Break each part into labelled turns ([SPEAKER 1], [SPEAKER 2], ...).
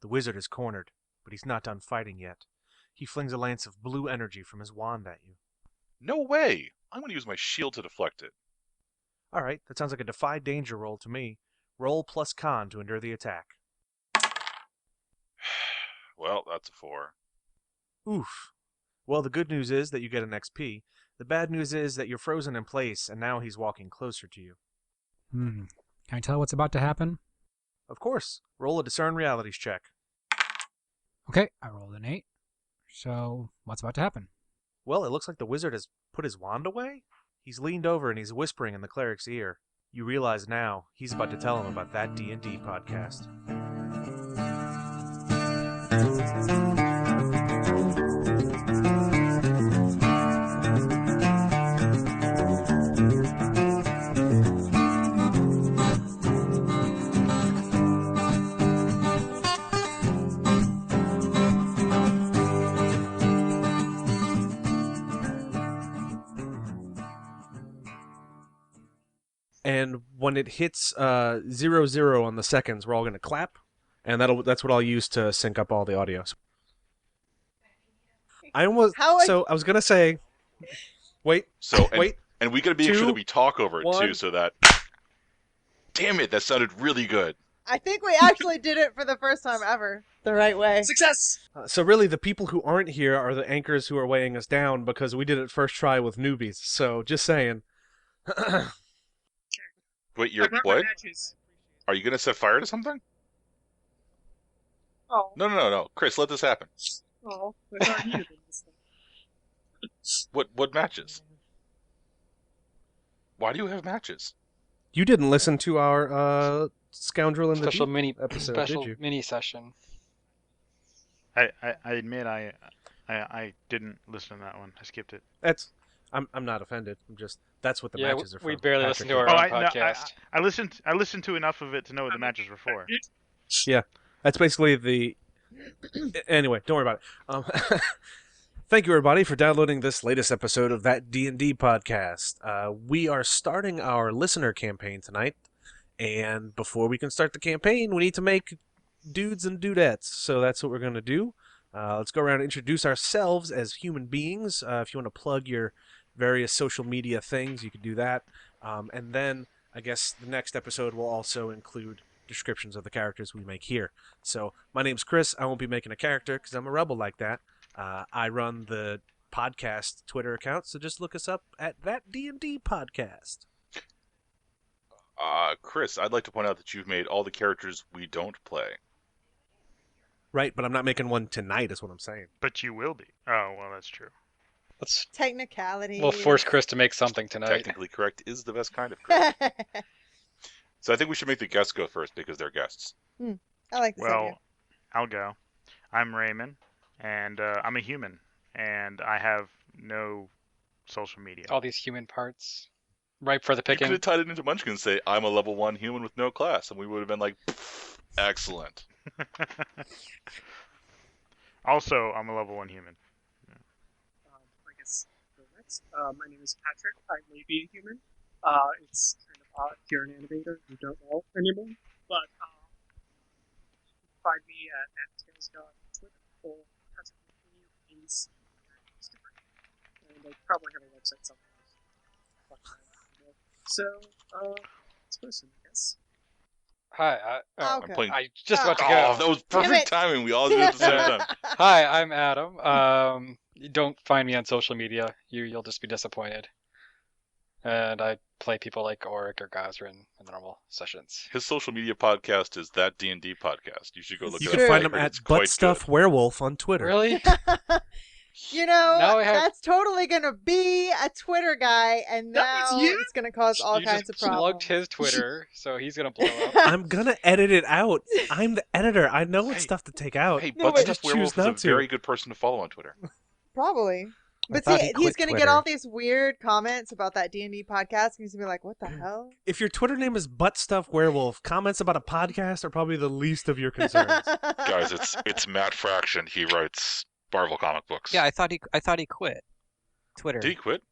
[SPEAKER 1] The wizard is cornered, but he's not done fighting yet. He flings a lance of blue energy from his wand at you.
[SPEAKER 2] No way! I'm going to use my shield to deflect it.
[SPEAKER 1] Alright, that sounds like a defy danger roll to me. Roll plus con to endure the attack.
[SPEAKER 2] Well, that's a 4.
[SPEAKER 1] Oof. Well, the good news is that you get an XP. The bad news is that you're frozen in place, and now he's walking closer to you.
[SPEAKER 3] Can I tell what's about to happen?
[SPEAKER 1] Of course. Roll a discern realities check.
[SPEAKER 3] Okay, I rolled an 8. So, what's about to happen?
[SPEAKER 1] Well, it looks like the wizard has put his wand away. He's leaned over and he's whispering in the cleric's ear. You realize now he's about to tell him about that D&D podcast. And when it hits 00 on the seconds, we're all going to clap, and that's what I'll use to sync up all the audio. I was going to say, wait.
[SPEAKER 2] And we got to be sure that we talk over it too, so that. Damn it! That sounded really good.
[SPEAKER 4] I think we actually did it for the first time ever the right way.
[SPEAKER 5] Success!
[SPEAKER 1] So really, the people who aren't here are the anchors who are weighing us down because we did it first try with newbies. So just saying.
[SPEAKER 2] Wait, you're what? Are you going to set fire to something?
[SPEAKER 5] Oh.
[SPEAKER 2] No. Kriss, let this happen.
[SPEAKER 5] Oh, I thought you did this thing.
[SPEAKER 2] What matches? Why do you have matches?
[SPEAKER 1] You didn't listen to our Scoundrel in the
[SPEAKER 6] special
[SPEAKER 1] Deep
[SPEAKER 6] mini
[SPEAKER 1] episode,
[SPEAKER 6] special
[SPEAKER 1] did you?
[SPEAKER 6] mini session.
[SPEAKER 7] I admit I didn't listen to that one. I skipped it.
[SPEAKER 1] I'm not offended. That's what the matches are for.
[SPEAKER 6] We barely listened to our
[SPEAKER 7] own
[SPEAKER 6] podcast.
[SPEAKER 7] I listened to enough of it to know what the matches were for.
[SPEAKER 1] Yeah, that's basically the. Anyway, don't worry about it. Thank you, everybody, for downloading this latest episode of That D&D Podcast. We are starting our listener campaign tonight, and before we can start the campaign, we need to make dudes and dudettes. So that's what we're going to do. Let's go around and introduce ourselves as human beings. If you want to plug your various social media things, you can do that. And then I guess the next episode will also include descriptions of the characters we make here. So my name's Kriss. I won't be making a character because I'm a rebel like that. I run the podcast Twitter account, so just look us up at ThatDnDPodcast.
[SPEAKER 2] Kriss, I'd like to point out that you've made all the characters we don't play.
[SPEAKER 1] Right, but I'm not making one tonight, is what I'm saying.
[SPEAKER 7] But you will be. Oh, well, that's true.
[SPEAKER 4] Technicality.
[SPEAKER 6] We'll force Kriss to make something tonight.
[SPEAKER 2] Technically correct is the best kind of correct. So I think we should make the guests go first because they're guests.
[SPEAKER 4] I like this idea.
[SPEAKER 7] Well, I'll go. I'm Raymond, and I'm a human, and I have no social media.
[SPEAKER 6] All these human parts. Ripe for the
[SPEAKER 2] You
[SPEAKER 6] picking.
[SPEAKER 2] could have tied it into Munchkin and say, I'm a level 1 human with no class, and we would have been like, excellent.
[SPEAKER 7] Also, I'm a level 1 human.
[SPEAKER 5] I guess next. My name is Patrick. I may be a human. It's kind of odd if you're an animator who don't know anymore. But you can find me at TailsGod on Twitter or Patrick McCoy is Instagram. And I probably have a website somewhere. So, this person, I guess.
[SPEAKER 6] Hi,
[SPEAKER 4] Okay.
[SPEAKER 2] I'm playing.
[SPEAKER 6] I just about to go.
[SPEAKER 2] Oh, that was perfect timing. We all did it at the same time.
[SPEAKER 6] Hi, I'm Adam. You don't find me on social media. You'll just be disappointed. And I play people like Auric or Gazrin in normal sessions.
[SPEAKER 2] His social media podcast is ThatDnDPodcast. You should go look
[SPEAKER 1] You
[SPEAKER 2] it up.
[SPEAKER 1] can find him
[SPEAKER 2] It's
[SPEAKER 1] at
[SPEAKER 2] quite
[SPEAKER 1] Buttstuff
[SPEAKER 2] good.
[SPEAKER 1] Werewolf on Twitter.
[SPEAKER 6] Really?
[SPEAKER 4] You know,
[SPEAKER 6] Now I have-
[SPEAKER 4] that's totally going to be a Twitter guy, and
[SPEAKER 5] That
[SPEAKER 4] now
[SPEAKER 5] was you?
[SPEAKER 4] it's going to cause all
[SPEAKER 6] You
[SPEAKER 4] kinds
[SPEAKER 6] just
[SPEAKER 4] of
[SPEAKER 6] plugged
[SPEAKER 4] problems.
[SPEAKER 6] his Twitter, so he's gonna blow up.
[SPEAKER 1] I'm gonna edit it out. I'm the editor. I know what
[SPEAKER 2] Hey,
[SPEAKER 1] stuff to take out.
[SPEAKER 2] Hey,
[SPEAKER 4] No,
[SPEAKER 2] Buttstuff
[SPEAKER 4] but-
[SPEAKER 1] Just
[SPEAKER 2] Werewolf
[SPEAKER 1] choose not
[SPEAKER 2] is a
[SPEAKER 1] to.
[SPEAKER 2] very good person to follow on Twitter.
[SPEAKER 4] Probably. But
[SPEAKER 3] thought
[SPEAKER 4] see,
[SPEAKER 3] he
[SPEAKER 4] he's
[SPEAKER 3] quit
[SPEAKER 4] going to get
[SPEAKER 3] Twitter.
[SPEAKER 4] all these weird comments about that D&D podcast, and he's going to be like, what the hell?
[SPEAKER 1] If your Twitter name is Buttstuff Werewolf, comments about a podcast are probably the least of your concerns.
[SPEAKER 2] Guys, it's Matt Fraction. He writes Marvel comic books.
[SPEAKER 3] Yeah, I thought he quit Twitter.
[SPEAKER 2] Did he quit?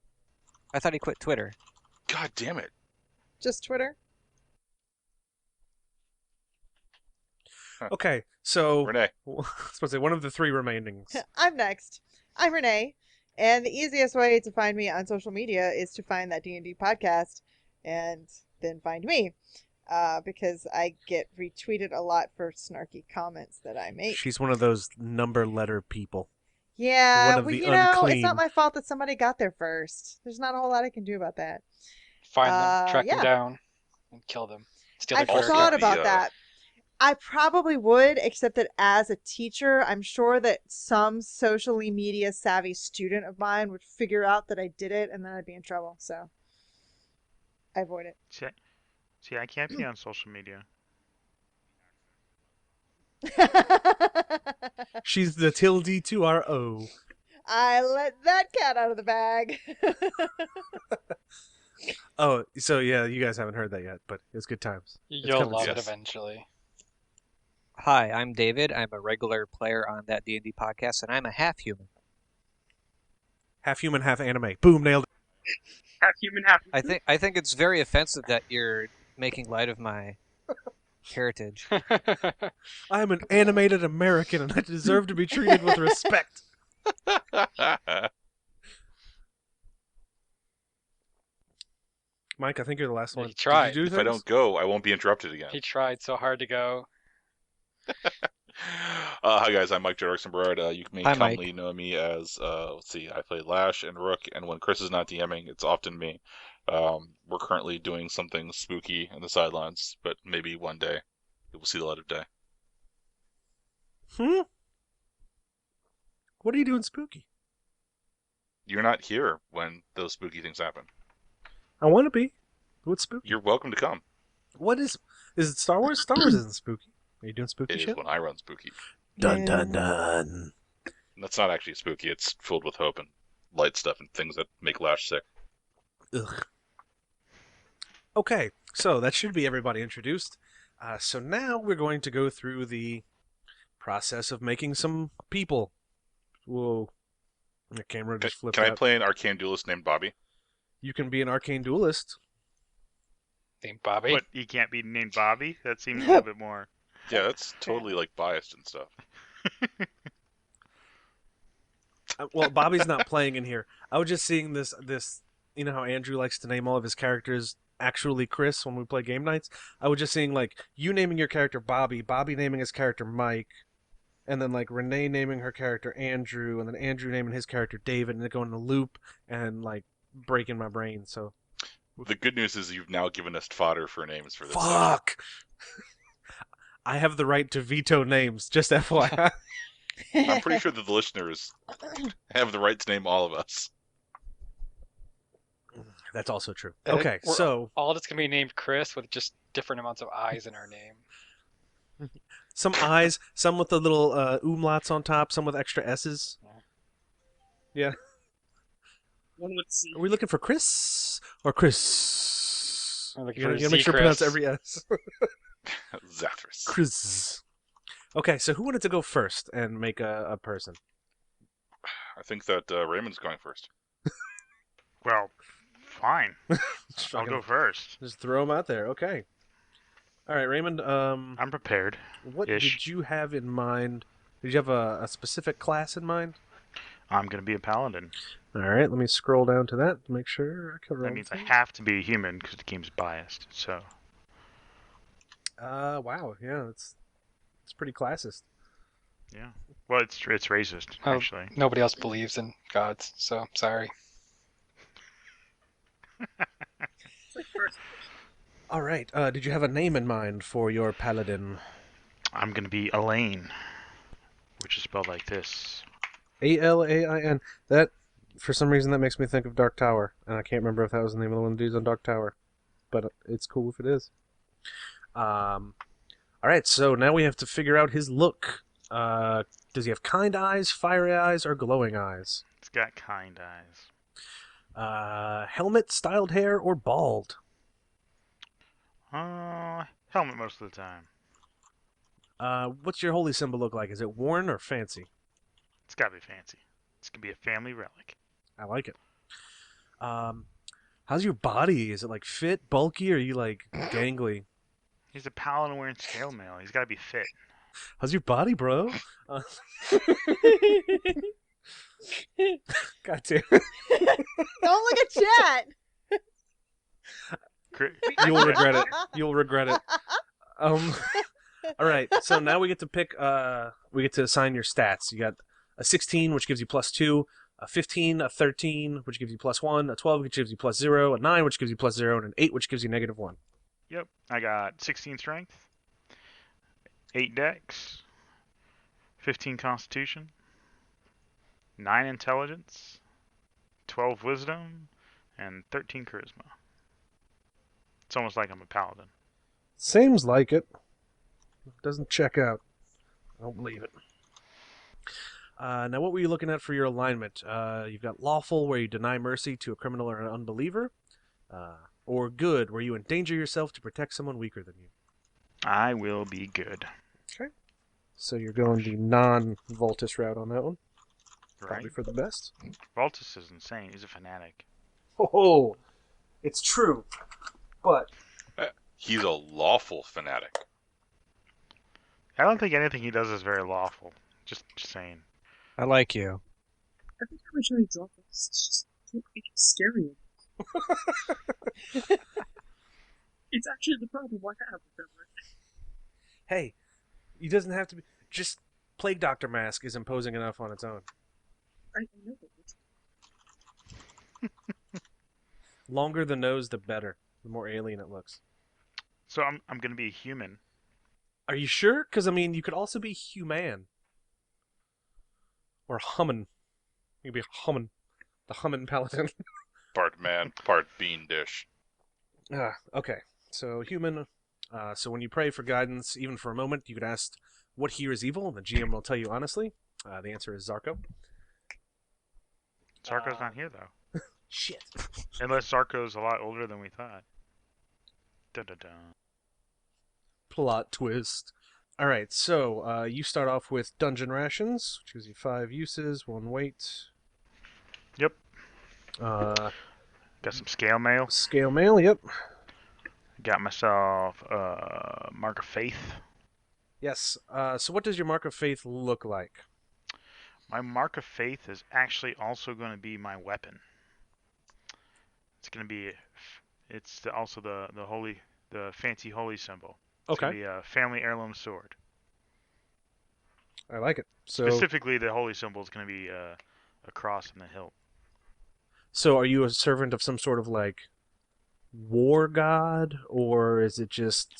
[SPEAKER 3] I thought he quit Twitter.
[SPEAKER 2] God damn it.
[SPEAKER 4] Just Twitter?
[SPEAKER 1] Okay, So,
[SPEAKER 2] Renee.
[SPEAKER 1] I was supposed to say one of the three remaining.
[SPEAKER 4] I'm next. I'm Renee, and the easiest way to find me on social media is to find that D&D podcast, and then find me, because I get retweeted a lot for snarky comments that I make.
[SPEAKER 1] She's one of those number letter people.
[SPEAKER 4] Yeah,
[SPEAKER 1] One of
[SPEAKER 4] well,
[SPEAKER 1] the
[SPEAKER 4] you know, it's
[SPEAKER 1] unclean.
[SPEAKER 4] not my fault that somebody got there first. There's not a whole lot I can do about that.
[SPEAKER 6] Find them, track them
[SPEAKER 4] yeah.
[SPEAKER 6] down, and kill them. Steal
[SPEAKER 4] I
[SPEAKER 6] their Twitter
[SPEAKER 4] thought
[SPEAKER 6] account.
[SPEAKER 4] about that. I probably would, except that as a teacher, I'm sure that some socially media savvy student of mine would figure out that I did it, and then I'd be in trouble. So I avoid it.
[SPEAKER 7] See, I can't be on social media.
[SPEAKER 1] She's the tilde to our O.
[SPEAKER 4] I let that cat out of the bag.
[SPEAKER 1] Oh, so yeah, you guys haven't heard that yet, but it's good times.
[SPEAKER 6] You'll
[SPEAKER 1] coming
[SPEAKER 6] love
[SPEAKER 2] soon.
[SPEAKER 6] it eventually.
[SPEAKER 8] Hi, I'm David. I'm a regular player on ThatDnDPodcast, and I'm a half-human.
[SPEAKER 1] Half human, half anime. Boom, nailed it.
[SPEAKER 5] Half human, half.
[SPEAKER 8] I think it's very offensive that you're making light of my heritage.
[SPEAKER 1] I'm an animated American, and I deserve to be treated with respect. Mike, I think you're the last one.
[SPEAKER 6] He tried.
[SPEAKER 1] Did you do
[SPEAKER 2] If I
[SPEAKER 1] things?
[SPEAKER 2] don't go, I won't be interrupted again.
[SPEAKER 6] He tried so hard to go.
[SPEAKER 2] Hi guys, I'm Mike Jodorson-Berard. You may
[SPEAKER 8] Hi, Mike.
[SPEAKER 2] commonly know me as, let's see, I play Lash and Rook, and when Kriss is not DMing, it's often me. We're currently doing something spooky in the sidelines, but maybe one day it will see the light of day.
[SPEAKER 1] What are you doing spooky?
[SPEAKER 2] You're not here when those spooky things happen.
[SPEAKER 1] I want to be. What's spooky?
[SPEAKER 2] You're welcome to come.
[SPEAKER 1] What is it Star Wars? Star Wars isn't spooky. Are you doing spooky
[SPEAKER 2] It is
[SPEAKER 1] shit?
[SPEAKER 2] when I run spooky.
[SPEAKER 1] Dun dun dun.
[SPEAKER 2] That's not actually spooky, it's filled with hope and light stuff and things that make Lash sick.
[SPEAKER 1] Ugh. Okay, so that should be everybody introduced. So now we're going to go through the process of making some people. Whoa. The camera just flipped
[SPEAKER 2] Can I
[SPEAKER 1] out.
[SPEAKER 2] play an arcane duelist named Bobby?
[SPEAKER 1] You can be an arcane duelist.
[SPEAKER 6] Named Bobby.
[SPEAKER 7] But he can't be named Bobby? That seems a little bit more...
[SPEAKER 2] Yeah, that's totally like biased and stuff.
[SPEAKER 1] Well, Bobby's not playing in here. I was just seeing this. You know how Andrew likes to name all of his characters actually Kriss when we play game nights? I was just seeing like you naming your character Bobby, Bobby naming his character Mike, and then like Renee naming her character Andrew, and then Andrew naming his character David, and it going in a loop and like breaking my brain. So
[SPEAKER 2] The good news is you've now given us fodder for names for this.
[SPEAKER 1] fuck. I have the right to veto names, just FYI.
[SPEAKER 2] I'm pretty sure that the listeners have the right to name all of us.
[SPEAKER 1] That's also true.
[SPEAKER 6] And
[SPEAKER 1] Okay,
[SPEAKER 6] we're
[SPEAKER 1] so
[SPEAKER 6] all just gonna be named Kriss with just different amounts of I's in our name.
[SPEAKER 1] some I's, some with the little umlauts on top, some with extra S's. Yeah.
[SPEAKER 5] One would see.
[SPEAKER 1] Are we looking for Kriss or Kriss?
[SPEAKER 6] I'm looking
[SPEAKER 1] You
[SPEAKER 6] for
[SPEAKER 1] gotta make sure to
[SPEAKER 6] Z
[SPEAKER 1] pronounce
[SPEAKER 6] Kriss.
[SPEAKER 1] every S.
[SPEAKER 2] Zathras.
[SPEAKER 1] Kriss. Okay, so who wanted to go first and make a person?
[SPEAKER 2] I think that Raymond's going first.
[SPEAKER 7] Well, fine. I'll
[SPEAKER 1] Fucking-
[SPEAKER 7] go first.
[SPEAKER 1] Just throw him out there. Okay. All right, Raymond.
[SPEAKER 7] I'm prepared.
[SPEAKER 1] What did you have in mind? Did you have a specific class in mind?
[SPEAKER 7] I'm going to be a paladin.
[SPEAKER 1] All right, let me scroll down to that to make sure I cover all
[SPEAKER 7] That means
[SPEAKER 1] the
[SPEAKER 7] I
[SPEAKER 1] things.
[SPEAKER 7] have to be a human because the game's biased. So,
[SPEAKER 1] Wow, yeah, it's pretty classist.
[SPEAKER 7] yeah. Well, it's racist,
[SPEAKER 6] Oh.
[SPEAKER 7] actually.
[SPEAKER 6] Nobody else believes in gods, so sorry.
[SPEAKER 5] It's like first.
[SPEAKER 1] All right, did you have a name in mind for your paladin?
[SPEAKER 7] I'm going to be Alain, which is spelled like this.
[SPEAKER 1] Alain. That, for some reason, that makes me think of Dark Tower, and I can't remember if that was the name of the one of the dudes on Dark Tower, but it's cool if it is. All right, so now we have to figure out his look. Does he have kind eyes, fiery eyes, or glowing eyes?
[SPEAKER 7] It's got kind eyes.
[SPEAKER 1] Helmet, styled hair, or bald?
[SPEAKER 7] Helmet most of the time.
[SPEAKER 1] What's your holy symbol look like? Is it worn or fancy?
[SPEAKER 7] It's got to be fancy. It's going to be a family relic.
[SPEAKER 1] I like it. How's your body? Is it like fit, bulky, or are you like gangly?
[SPEAKER 7] He's a paladin wearing scale mail. He's got to be fit.
[SPEAKER 1] How's your body, bro? God damn it.
[SPEAKER 4] Don't look at chat.
[SPEAKER 1] You'll regret it. You'll regret it. All right. So now we get to pick. We get to assign your stats. You got a 16, which gives you +2. A 15, a 13, which gives you +1. A 12, which gives you +0. A 9, which gives you +0, and an 8, which gives you -1.
[SPEAKER 7] Yep, I got 16 strength, 8 dex, 15 constitution, 9 intelligence, 12 wisdom, and 13 charisma. It's almost like I'm a paladin.
[SPEAKER 1] Seems like it. Doesn't check out. I don't believe it. Now, what were you looking at for your alignment? You've got lawful, where you deny mercy to a criminal or an unbeliever, or good, where you endanger yourself to protect someone weaker than you.
[SPEAKER 7] I will be good.
[SPEAKER 1] Okay. So you're going the non-Voltus route on that one.
[SPEAKER 7] Right?
[SPEAKER 1] Probably for the best.
[SPEAKER 7] Voltus is insane. He's a fanatic.
[SPEAKER 1] Oh, it's true, but
[SPEAKER 2] He's a lawful fanatic.
[SPEAKER 7] I don't think anything he does is very lawful. Just saying.
[SPEAKER 8] I like you.
[SPEAKER 5] Every time I try to drop this, it's just can't make it scary. It's actually the problem I have with them right now.
[SPEAKER 1] hey, he doesn't have to be. Just Plague Doctor Mask is imposing enough on its own.
[SPEAKER 5] I know it.
[SPEAKER 1] Longer the nose, the better. The more alien it looks.
[SPEAKER 7] So I'm gonna be a human.
[SPEAKER 1] Are you sure? Because, I mean, you could also be human. Or hummin. You could be hummin. The hummin paladin.
[SPEAKER 2] Part man, part bean dish.
[SPEAKER 1] Okay. So, human. So when you pray for guidance, even for a moment, you could ask, what here is evil? And the GM will tell you honestly. The answer is Zarko.
[SPEAKER 7] Zarko's not here, though.
[SPEAKER 1] Shit.
[SPEAKER 7] Unless Zarko's a lot older than we thought. Dun-dun-dun.
[SPEAKER 1] Plot twist. Alright, so you start off with dungeon rations, which gives you 5 uses, 1 weight.
[SPEAKER 7] Yep.
[SPEAKER 1] Got
[SPEAKER 7] some scale mail.
[SPEAKER 1] Scale mail, yep.
[SPEAKER 7] Got myself Mark of Faith.
[SPEAKER 1] Yes. So what does your Mark of Faith look like?
[SPEAKER 7] My Mark of Faith is actually also going to be my weapon. It's going to be, also the fancy holy symbol. It's going to be a family heirloom sword.
[SPEAKER 1] I like it. So
[SPEAKER 7] specifically, the holy symbol is going to be a cross in the hilt.
[SPEAKER 1] So are you a servant of some sort of like war god, or is it just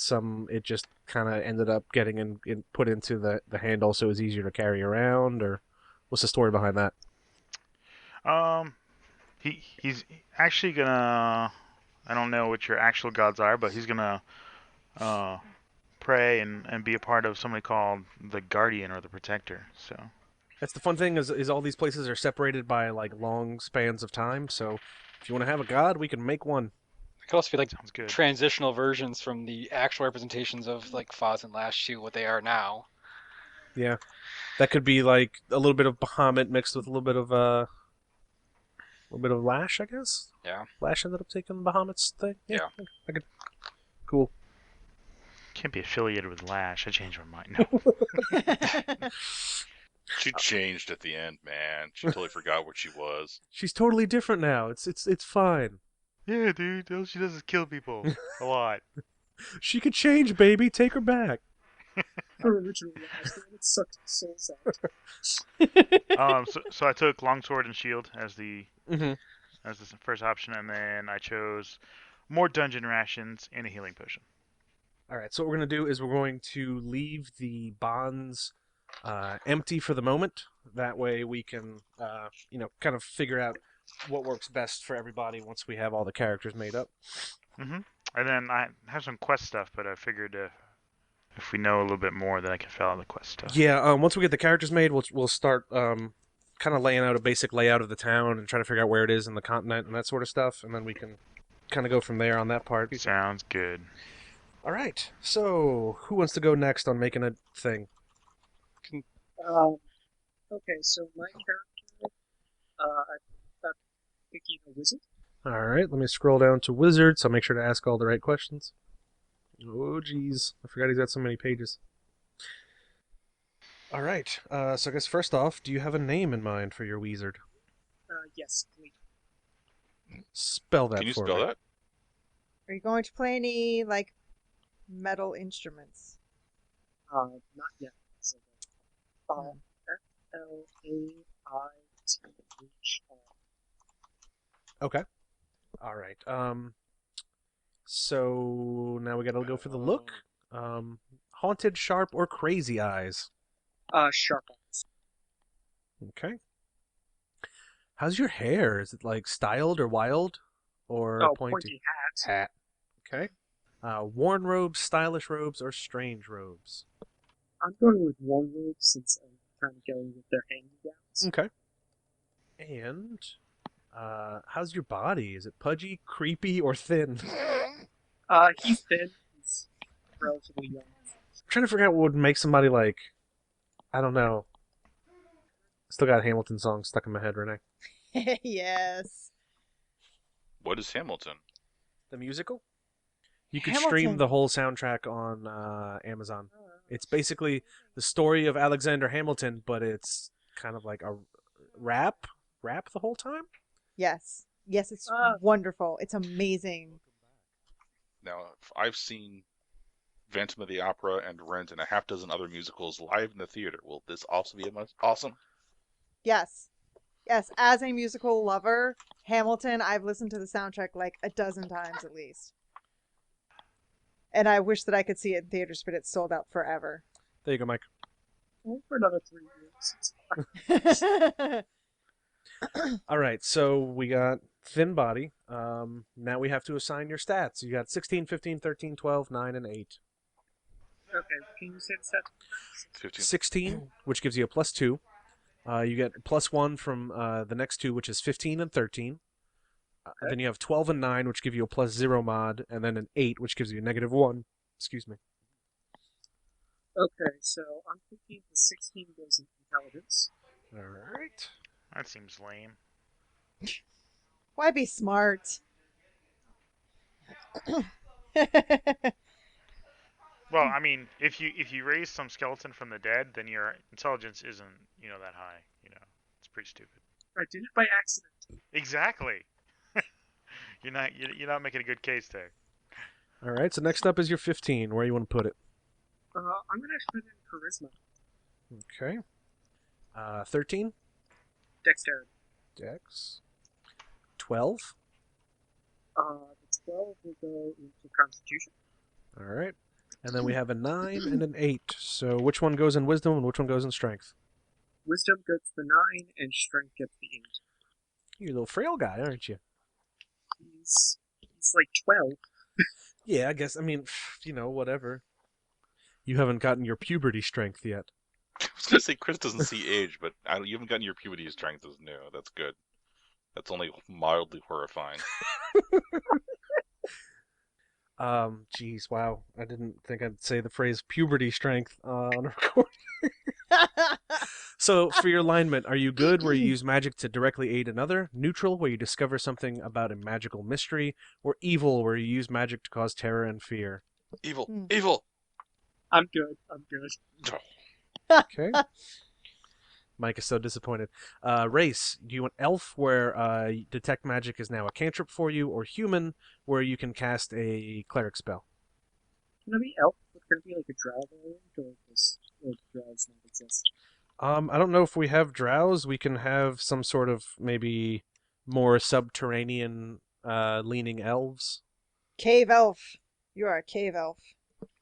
[SPEAKER 1] it just kind of ended up getting put into the handle so it's easier to carry around, or what's the story behind that?
[SPEAKER 7] He's actually gonna, I don't know what your actual gods are, but he's gonna pray and be a part of somebody called the Guardian or the Protector. So
[SPEAKER 1] that's the fun thing is all these places are separated by like long spans of time. So if you want to have a god, we can make one.
[SPEAKER 6] It could also be like
[SPEAKER 7] sounds good.
[SPEAKER 6] Transitional versions from the actual representations of like Foz and Lash to what they are now.
[SPEAKER 1] Yeah, that could be like a little bit of Bahamut mixed with a little bit of Lash, I guess.
[SPEAKER 6] Yeah.
[SPEAKER 1] Lash ended up taking Bahamut's thing.
[SPEAKER 6] Yeah.
[SPEAKER 1] I could. Cool.
[SPEAKER 7] Can't be affiliated with Lash. I changed my mind. No.
[SPEAKER 2] She changed at the end, man. She totally forgot what she was.
[SPEAKER 1] She's totally different now. It's fine.
[SPEAKER 7] Yeah, dude. All she does is kill people a lot.
[SPEAKER 1] She could change, baby. Take her back.
[SPEAKER 5] Her original last name, it sucked the souls out.
[SPEAKER 7] So I took longsword and shield as the
[SPEAKER 1] Mm-hmm.
[SPEAKER 7] as the first option, and then I chose more dungeon rations and a healing potion.
[SPEAKER 1] All right. So what we're gonna do is we're going to leave the bonds empty for the moment. That way we can kind of figure out what works best for everybody once we have all the characters made up.
[SPEAKER 7] Mm-hmm. And then I have some quest stuff, but I figured if we know a little bit more, then I can fill out the quest stuff.
[SPEAKER 1] Yeah. Once we get the characters made, we'll start kind of laying out a basic layout of the town and trying to figure out where it is in the continent and that sort of stuff, and then we can kind of go from there on that part.
[SPEAKER 7] Sounds good.
[SPEAKER 1] All right. So who wants to go next on making a thing?
[SPEAKER 5] Okay, so my character, I'm picking a wizard.
[SPEAKER 1] All right. Let me scroll down to wizard, so I'll make sure to ask all the right questions. Oh, geez. I forgot he's got so many pages. All right. So I guess first off, do you have a name in mind for your wizard?
[SPEAKER 5] Yes, please.
[SPEAKER 1] Spell that
[SPEAKER 2] Can you
[SPEAKER 1] for
[SPEAKER 2] spell
[SPEAKER 1] me.
[SPEAKER 2] that?
[SPEAKER 4] Are you going to play any like metal instruments?
[SPEAKER 5] Not yet. So, Flaithri.
[SPEAKER 1] Okay. All right. So now we gotta go for the look. Haunted, sharp, or crazy eyes.
[SPEAKER 5] Sharp eyes.
[SPEAKER 1] Okay. How's your hair? Is it like styled or wild, or
[SPEAKER 5] Pointy hat.
[SPEAKER 1] Hat. Okay. Worn robes, stylish robes, or strange robes.
[SPEAKER 5] I'm going with one robe since I'm kind of going with their hanging gowns.
[SPEAKER 1] Okay. And how's your body? Is it pudgy, creepy, or thin?
[SPEAKER 5] He's thin. He's relatively young.
[SPEAKER 1] I'm trying to figure out what would make somebody like, I don't know. Still got a Hamilton song stuck in my head, Renee.
[SPEAKER 4] Yes.
[SPEAKER 2] What is Hamilton?
[SPEAKER 1] The musical? You could
[SPEAKER 4] Hamilton.
[SPEAKER 1] stream the whole soundtrack on Amazon. It's basically the story of Alexander Hamilton, but it's kind of like a rap the whole time.
[SPEAKER 4] Yes. Yes, it's wonderful. It's amazing.
[SPEAKER 2] Now, I've seen Phantom of the Opera and Rent and a half dozen other musicals live in the theater. Will this also be awesome?
[SPEAKER 4] Yes. Yes, as a musical lover, Hamilton, I've listened to the soundtrack like a dozen times at least. And I wish that I could see it in theaters, but it's sold out forever.
[SPEAKER 1] There you go, Mike.
[SPEAKER 5] Well, for another 3 years.
[SPEAKER 1] All right, so we got thin body. Now we have to assign your stats. You got 16, 15, 13, 12, 9, and 8.
[SPEAKER 5] Okay, can you say the set?
[SPEAKER 2] 15.
[SPEAKER 1] 16, which gives you a +2. You get +1 from the next two, which is 15 and 13. Then you have 12 and 9, which give you a +0 mod, and then an 8, which gives you a -1. Excuse me.
[SPEAKER 5] Okay, so I'm thinking the 16 goes in intelligence.
[SPEAKER 1] All right.
[SPEAKER 7] That seems lame.
[SPEAKER 4] Why be smart?
[SPEAKER 7] Well, I mean, if you raise some skeleton from the dead, then your intelligence isn't, that high. It's pretty stupid.
[SPEAKER 5] I did it by accident.
[SPEAKER 7] Exactly. You're not making a good case there.
[SPEAKER 1] All right, so next up is your 15. Where you want to put it?
[SPEAKER 5] I'm gonna put in charisma.
[SPEAKER 1] Okay. 13?
[SPEAKER 5] Dexterity.
[SPEAKER 1] Dex. 12?
[SPEAKER 5] The 12 will go into constitution.
[SPEAKER 1] All right. And then we have a 9 and an 8. So which one goes in wisdom and which one goes in strength?
[SPEAKER 5] Wisdom gets the 9 and strength gets the 8.
[SPEAKER 1] You're a little frail guy, aren't you?
[SPEAKER 5] He's like 12.
[SPEAKER 1] Yeah, I guess. I mean, whatever. You haven't gotten your puberty strength yet.
[SPEAKER 2] I was going to say Kriss doesn't see age, but you haven't gotten your puberty strength as new. That's good. That's only mildly horrifying.
[SPEAKER 1] Geez, wow. I didn't think I'd say the phrase puberty strength on a recording. So, for your alignment, are you good where you use magic to directly aid another, neutral where you discover something about a magical mystery, or evil where you use magic to cause terror and fear?
[SPEAKER 2] Evil! Evil!
[SPEAKER 5] I'm good.
[SPEAKER 1] Okay. Mike is so disappointed. Race, do you want elf where detect magic is now a cantrip for you, or human where you can cast a cleric spell?
[SPEAKER 5] Can I be elf? Can it be like a drow variant, or does drows not exist?
[SPEAKER 1] I don't know if we have drows. We can have some sort of maybe more subterranean leaning elves.
[SPEAKER 4] Cave elf. You are a cave elf.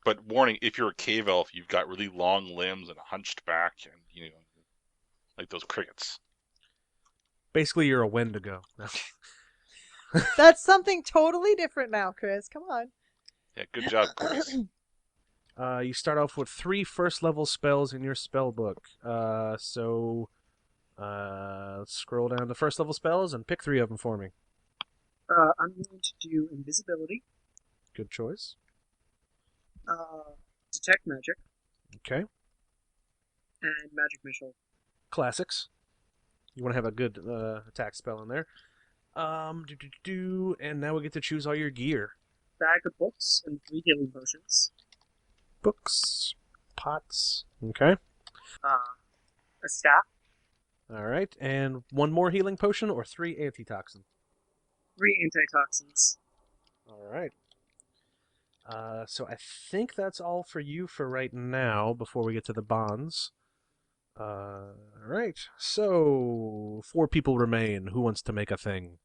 [SPEAKER 2] But warning, if you're a cave elf, you've got really long limbs and a hunched back, and like those crickets.
[SPEAKER 1] Basically, you're a Wendigo.
[SPEAKER 4] That's something totally different now, Kriss. Come on.
[SPEAKER 2] Yeah, good job, Chris.
[SPEAKER 1] You start off with 3 first-level spells in your spell book. So let's scroll down to first-level spells and pick 3 of them for me.
[SPEAKER 5] I'm going to do invisibility.
[SPEAKER 1] Good choice.
[SPEAKER 5] Detect magic.
[SPEAKER 1] Okay.
[SPEAKER 5] And magic missile.
[SPEAKER 1] Classics. You want to have a good attack spell in there. And now we get to choose all your gear.
[SPEAKER 5] Bag of books and 3 healing potions.
[SPEAKER 1] Books. Pots. Okay.
[SPEAKER 5] A staff,
[SPEAKER 1] All right, and one more healing potion or 3 antitoxin.
[SPEAKER 5] 3 antitoxins.
[SPEAKER 1] All right. So I think that's all for you for right now before we get to the bonds. All right. So 4 people remain. Who wants to make a thing?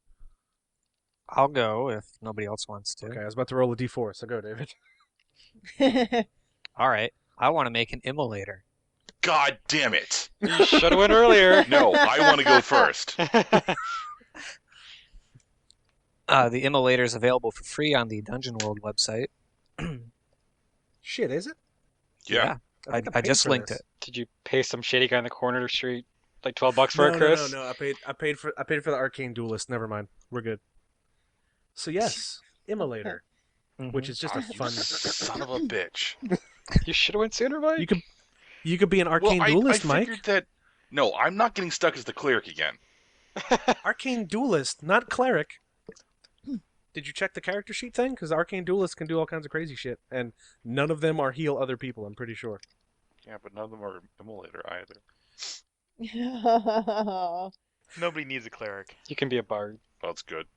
[SPEAKER 8] I'll go if nobody else wants to.
[SPEAKER 1] Okay, I was about to roll a d4, so go, David.
[SPEAKER 8] All right. I want to make an immolator.
[SPEAKER 2] God damn it!
[SPEAKER 6] You should have went earlier.
[SPEAKER 2] No, I want to go first.
[SPEAKER 8] The immolator is available for free on the Dungeon World website.
[SPEAKER 1] Shit, is it?
[SPEAKER 2] Yeah.
[SPEAKER 8] I
[SPEAKER 1] think I paid
[SPEAKER 8] just
[SPEAKER 1] for
[SPEAKER 8] linked
[SPEAKER 1] this.
[SPEAKER 8] it.
[SPEAKER 6] Did you pay some shady guy in the corner of the street like $12 for it, Kriss?
[SPEAKER 1] No. I paid for the arcane duelist. Never mind. We're good. So yes, immolator, which is just a
[SPEAKER 2] Ah, you
[SPEAKER 1] fun.
[SPEAKER 2] son of a bitch.
[SPEAKER 6] You should have went sooner, Mike.
[SPEAKER 1] You could be an arcane
[SPEAKER 2] Well,
[SPEAKER 1] duelist,
[SPEAKER 2] I
[SPEAKER 1] Mike.
[SPEAKER 2] figured that. No, I'm not getting stuck as the cleric again.
[SPEAKER 1] Arcane duelist, not cleric. Did you check the character sheet thing? Because arcane duelists can do all kinds of crazy shit, and none of them are heal other people. I'm pretty sure.
[SPEAKER 2] Yeah, but none of them are immolator either.
[SPEAKER 7] Nobody needs a cleric.
[SPEAKER 6] You can be a bard.
[SPEAKER 2] Well, that's good.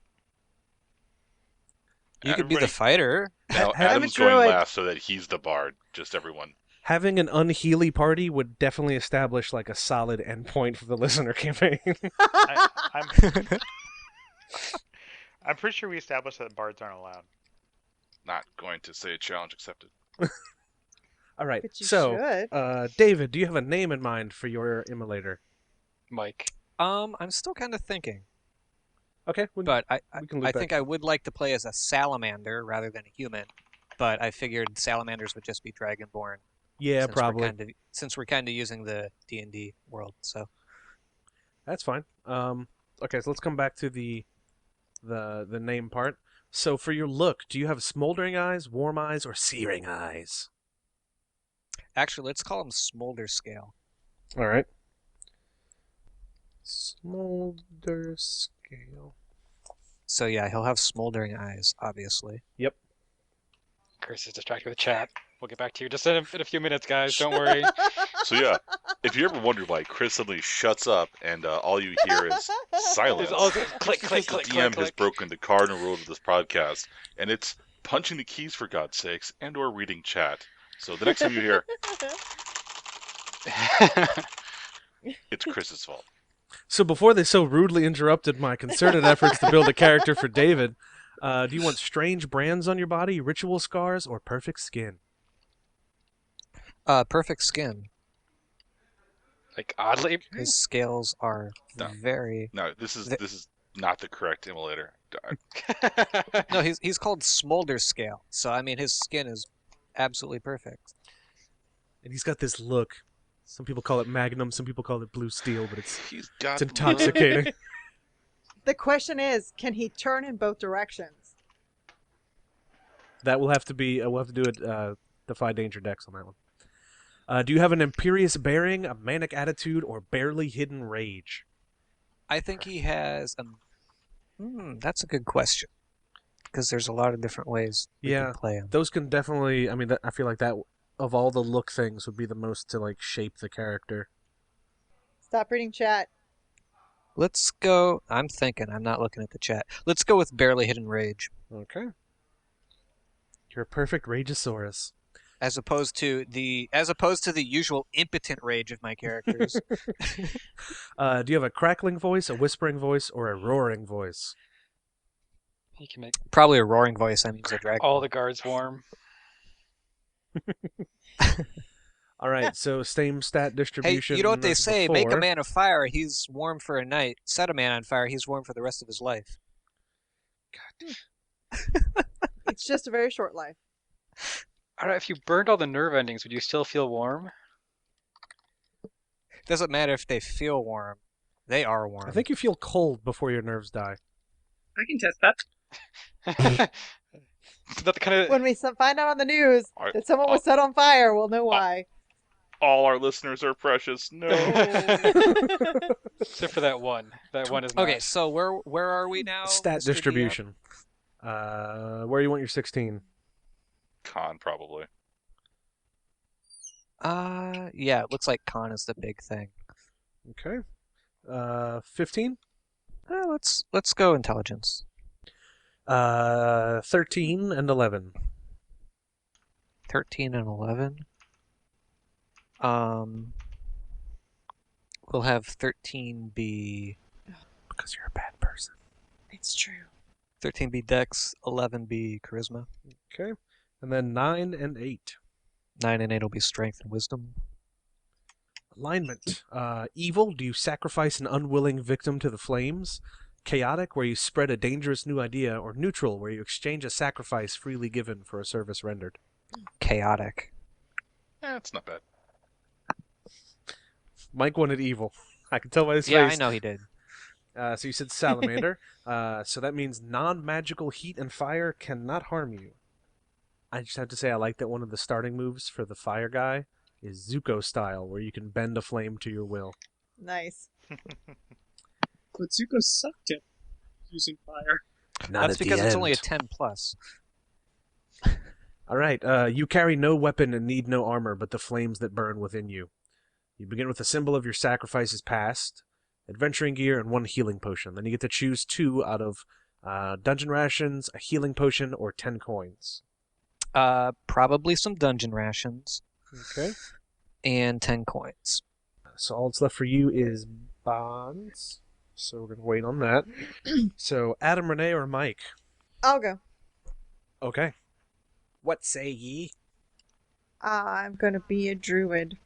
[SPEAKER 8] You could be the
[SPEAKER 2] Everybody-
[SPEAKER 8] fighter.
[SPEAKER 2] Now,
[SPEAKER 1] I'm a
[SPEAKER 2] Adam's going
[SPEAKER 4] druid.
[SPEAKER 2] last so that he's the bard. Just everyone.
[SPEAKER 1] Having an unhealy party would definitely establish like a solid endpoint for the listener campaign.
[SPEAKER 7] I'm pretty sure we established that bards aren't allowed.
[SPEAKER 2] Not going to say challenge accepted.
[SPEAKER 1] All right.
[SPEAKER 4] But you
[SPEAKER 1] So,
[SPEAKER 4] should.
[SPEAKER 1] David, do you have a name in mind for your immolator?
[SPEAKER 6] Mike.
[SPEAKER 8] I'm still kind of thinking,
[SPEAKER 1] Okay.
[SPEAKER 8] but I
[SPEAKER 1] can loop
[SPEAKER 8] think
[SPEAKER 1] back.
[SPEAKER 8] I would like to play as a salamander rather than a human. But I figured salamanders would just be dragonborn.
[SPEAKER 1] Yeah,
[SPEAKER 8] since
[SPEAKER 1] probably.
[SPEAKER 8] Since we're kind of using the D&D world, so
[SPEAKER 1] That's fine. Okay, so let's come back to the name part. So for your look, do you have smoldering eyes, warm eyes, or searing eyes?
[SPEAKER 8] actually, let's call them Smoulderscale.
[SPEAKER 1] All right. Smoulderscale.
[SPEAKER 8] So yeah, he'll have smoldering eyes, obviously.
[SPEAKER 6] Kriss is distracted with chat. We'll get back to you just in a few minutes, guys. Don't worry.
[SPEAKER 2] So yeah, if you ever wonder why Kriss suddenly shuts up and all you hear is silence,
[SPEAKER 6] It's all click, click,
[SPEAKER 2] the
[SPEAKER 6] click,
[SPEAKER 2] DM
[SPEAKER 6] click,
[SPEAKER 2] has
[SPEAKER 6] click.
[SPEAKER 2] broken the cardinal rule of this podcast, and it's punching the keys for God's sakes and/or reading chat. So the next time you hear, it's Chris's fault.
[SPEAKER 1] So before they so rudely interrupted my concerted efforts to build a character for David, do you want strange brands on your body, ritual scars, or perfect skin?
[SPEAKER 8] Perfect skin.
[SPEAKER 6] Like, oddly.
[SPEAKER 8] His scales are
[SPEAKER 2] No.
[SPEAKER 8] very.
[SPEAKER 2] No, this is not the correct immolator.
[SPEAKER 8] No, he's called Smoulderscale. So I mean, his skin is absolutely perfect.
[SPEAKER 1] And he's got this look. Some people call it magnum, some people call it blue steel, but it's
[SPEAKER 2] He's got
[SPEAKER 1] intoxicating.
[SPEAKER 4] The question is, can he turn in both directions?
[SPEAKER 1] That will have to be. We'll have to do it. Defy danger dex on that one. Do you have an imperious bearing, a manic attitude, or barely hidden rage?
[SPEAKER 8] I think he has. That's a good question. Because there's a lot of different ways we
[SPEAKER 1] Yeah.
[SPEAKER 8] can play him.
[SPEAKER 1] Those can definitely. I mean, I feel like that of all the look things would be the most to like shape the character.
[SPEAKER 4] Stop reading chat.
[SPEAKER 8] Let's go. I'm thinking. I'm not looking at the chat. Let's go with barely hidden rage,
[SPEAKER 1] Okay. You're a perfect Rageosaurus.
[SPEAKER 8] as opposed to the usual impotent rage of my characters.
[SPEAKER 1] Do you have a crackling voice, a whispering voice, or a roaring voice?
[SPEAKER 6] You can make
[SPEAKER 8] Probably a roaring voice. I mean, he's a dragon.
[SPEAKER 6] all the guards warm.
[SPEAKER 1] All right, so same stat
[SPEAKER 8] Hey,
[SPEAKER 1] distribution.
[SPEAKER 8] you know what they
[SPEAKER 1] as
[SPEAKER 8] say? Make a
[SPEAKER 1] before.
[SPEAKER 8] man of fire, he's warm for a night. Set a man on fire, he's warm for the rest of his life.
[SPEAKER 4] It's just a very short life.
[SPEAKER 6] I don't know, if you burned all the nerve endings, would you still feel warm?
[SPEAKER 8] Doesn't matter if they feel warm. They are warm.
[SPEAKER 1] I think you feel cold before your nerves die.
[SPEAKER 5] I can test that.
[SPEAKER 6] Not the kind of
[SPEAKER 4] When we find out on the news
[SPEAKER 2] Alright.
[SPEAKER 4] that someone was set on fire, we'll know why.
[SPEAKER 2] All our listeners are precious. No.
[SPEAKER 6] except for that one. That one is not.
[SPEAKER 8] Okay, so where are we now?
[SPEAKER 1] Stat
[SPEAKER 8] Mr. DM?
[SPEAKER 1] distribution. Where do you want your 16?
[SPEAKER 2] Con, probably.
[SPEAKER 8] Yeah, it looks like con is the big thing.
[SPEAKER 1] Okay. 15?
[SPEAKER 8] Let's go intelligence.
[SPEAKER 1] 13 and 11.
[SPEAKER 8] 13 and 11. We'll have 13 be
[SPEAKER 1] Because you're a bad person.
[SPEAKER 4] It's true.
[SPEAKER 8] 13 be Dex, 11 be Charisma,
[SPEAKER 1] Okay. And then 9 and 8.
[SPEAKER 8] 9 and 8 will be Strength and Wisdom.
[SPEAKER 1] Alignment. Evil, do you sacrifice an unwilling victim to the flames? Chaotic, where you spread a dangerous new idea? Or neutral, where you exchange a sacrifice freely given for a service rendered?
[SPEAKER 8] Chaotic.
[SPEAKER 2] It's not bad.
[SPEAKER 1] Mike wanted evil. I can tell by his
[SPEAKER 8] Yeah,
[SPEAKER 1] face.
[SPEAKER 8] I know he did.
[SPEAKER 1] So you said salamander. So that means non-magical heat and fire cannot harm you. I just have to say I like that one of the starting moves for the fire guy is Zuko style, where you can bend a flame to your will.
[SPEAKER 4] Nice.
[SPEAKER 5] But Zuko sucked at using fire.
[SPEAKER 8] That's because it's only a 10 plus.
[SPEAKER 1] All right. You carry no weapon and need no armor, but the flames that burn within you. You begin with a symbol of your sacrifices past, adventuring gear, and 1 healing potion. Then you get to choose 2 out of dungeon rations, a healing potion, or 10 coins.
[SPEAKER 8] Probably some dungeon rations.
[SPEAKER 1] Okay.
[SPEAKER 8] And 10 coins.
[SPEAKER 1] So all that's left for you is bonds. So we're going to wait on that. So Adam, Renee, or Mike?
[SPEAKER 4] I'll go.
[SPEAKER 1] Okay. What say ye?
[SPEAKER 4] I'm gonna be a druid.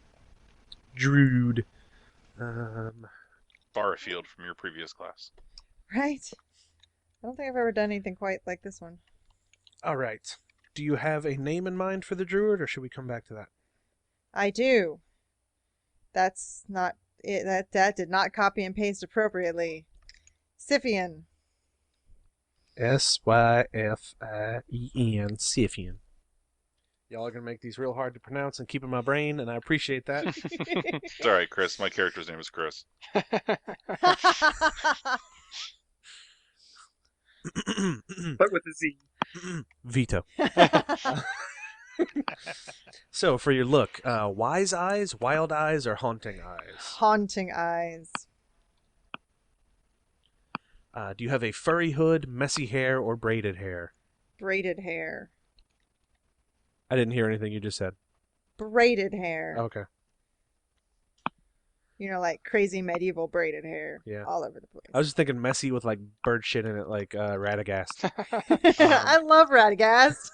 [SPEAKER 1] Druid.
[SPEAKER 2] Far afield from your previous class.
[SPEAKER 4] Right? I don't think I've ever done anything quite like this one.
[SPEAKER 1] All right. Do you have a name in mind for the druid, or should we come back to that?
[SPEAKER 4] I do. That's not it. That did not copy and paste appropriately. Syfien.
[SPEAKER 1] Syfien. Syfien. Y'all are going to make these real hard to pronounce and keep in my brain, and I appreciate that.
[SPEAKER 2] It's alright, Kriss. My character's name is Kriss.
[SPEAKER 5] But with a Z.
[SPEAKER 1] Veto. So, for your look, wise eyes, wild eyes, or haunting eyes?
[SPEAKER 4] Haunting eyes.
[SPEAKER 1] Do you have a furry hood, messy hair, or braided hair?
[SPEAKER 4] Braided hair.
[SPEAKER 1] I didn't hear anything you just said.
[SPEAKER 4] Braided hair.
[SPEAKER 1] Okay.
[SPEAKER 4] You know, like crazy medieval braided hair.
[SPEAKER 1] Yeah.
[SPEAKER 4] All over the place.
[SPEAKER 1] I was just thinking messy with like bird shit in it, like Radagast.
[SPEAKER 4] I love Radagast.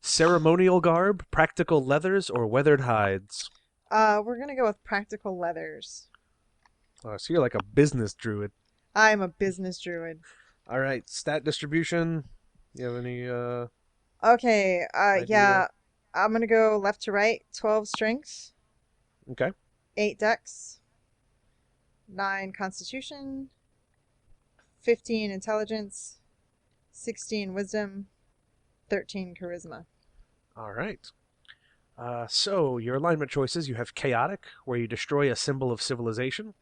[SPEAKER 1] Ceremonial garb, practical leathers, or weathered hides?
[SPEAKER 4] We're gonna go with practical leathers.
[SPEAKER 1] Oh, so you're like a business druid.
[SPEAKER 4] I'm a business druid.
[SPEAKER 1] All right, stat distribution. You have any?
[SPEAKER 4] Okay.
[SPEAKER 1] idea?
[SPEAKER 4] Yeah. I'm gonna go left to right. 12 strength,
[SPEAKER 1] Okay.
[SPEAKER 4] 8 dex, 9 constitution, 15 intelligence, 16 wisdom, 13 charisma.
[SPEAKER 1] All right. So your alignment choices: you have chaotic, where you destroy a symbol of civilization;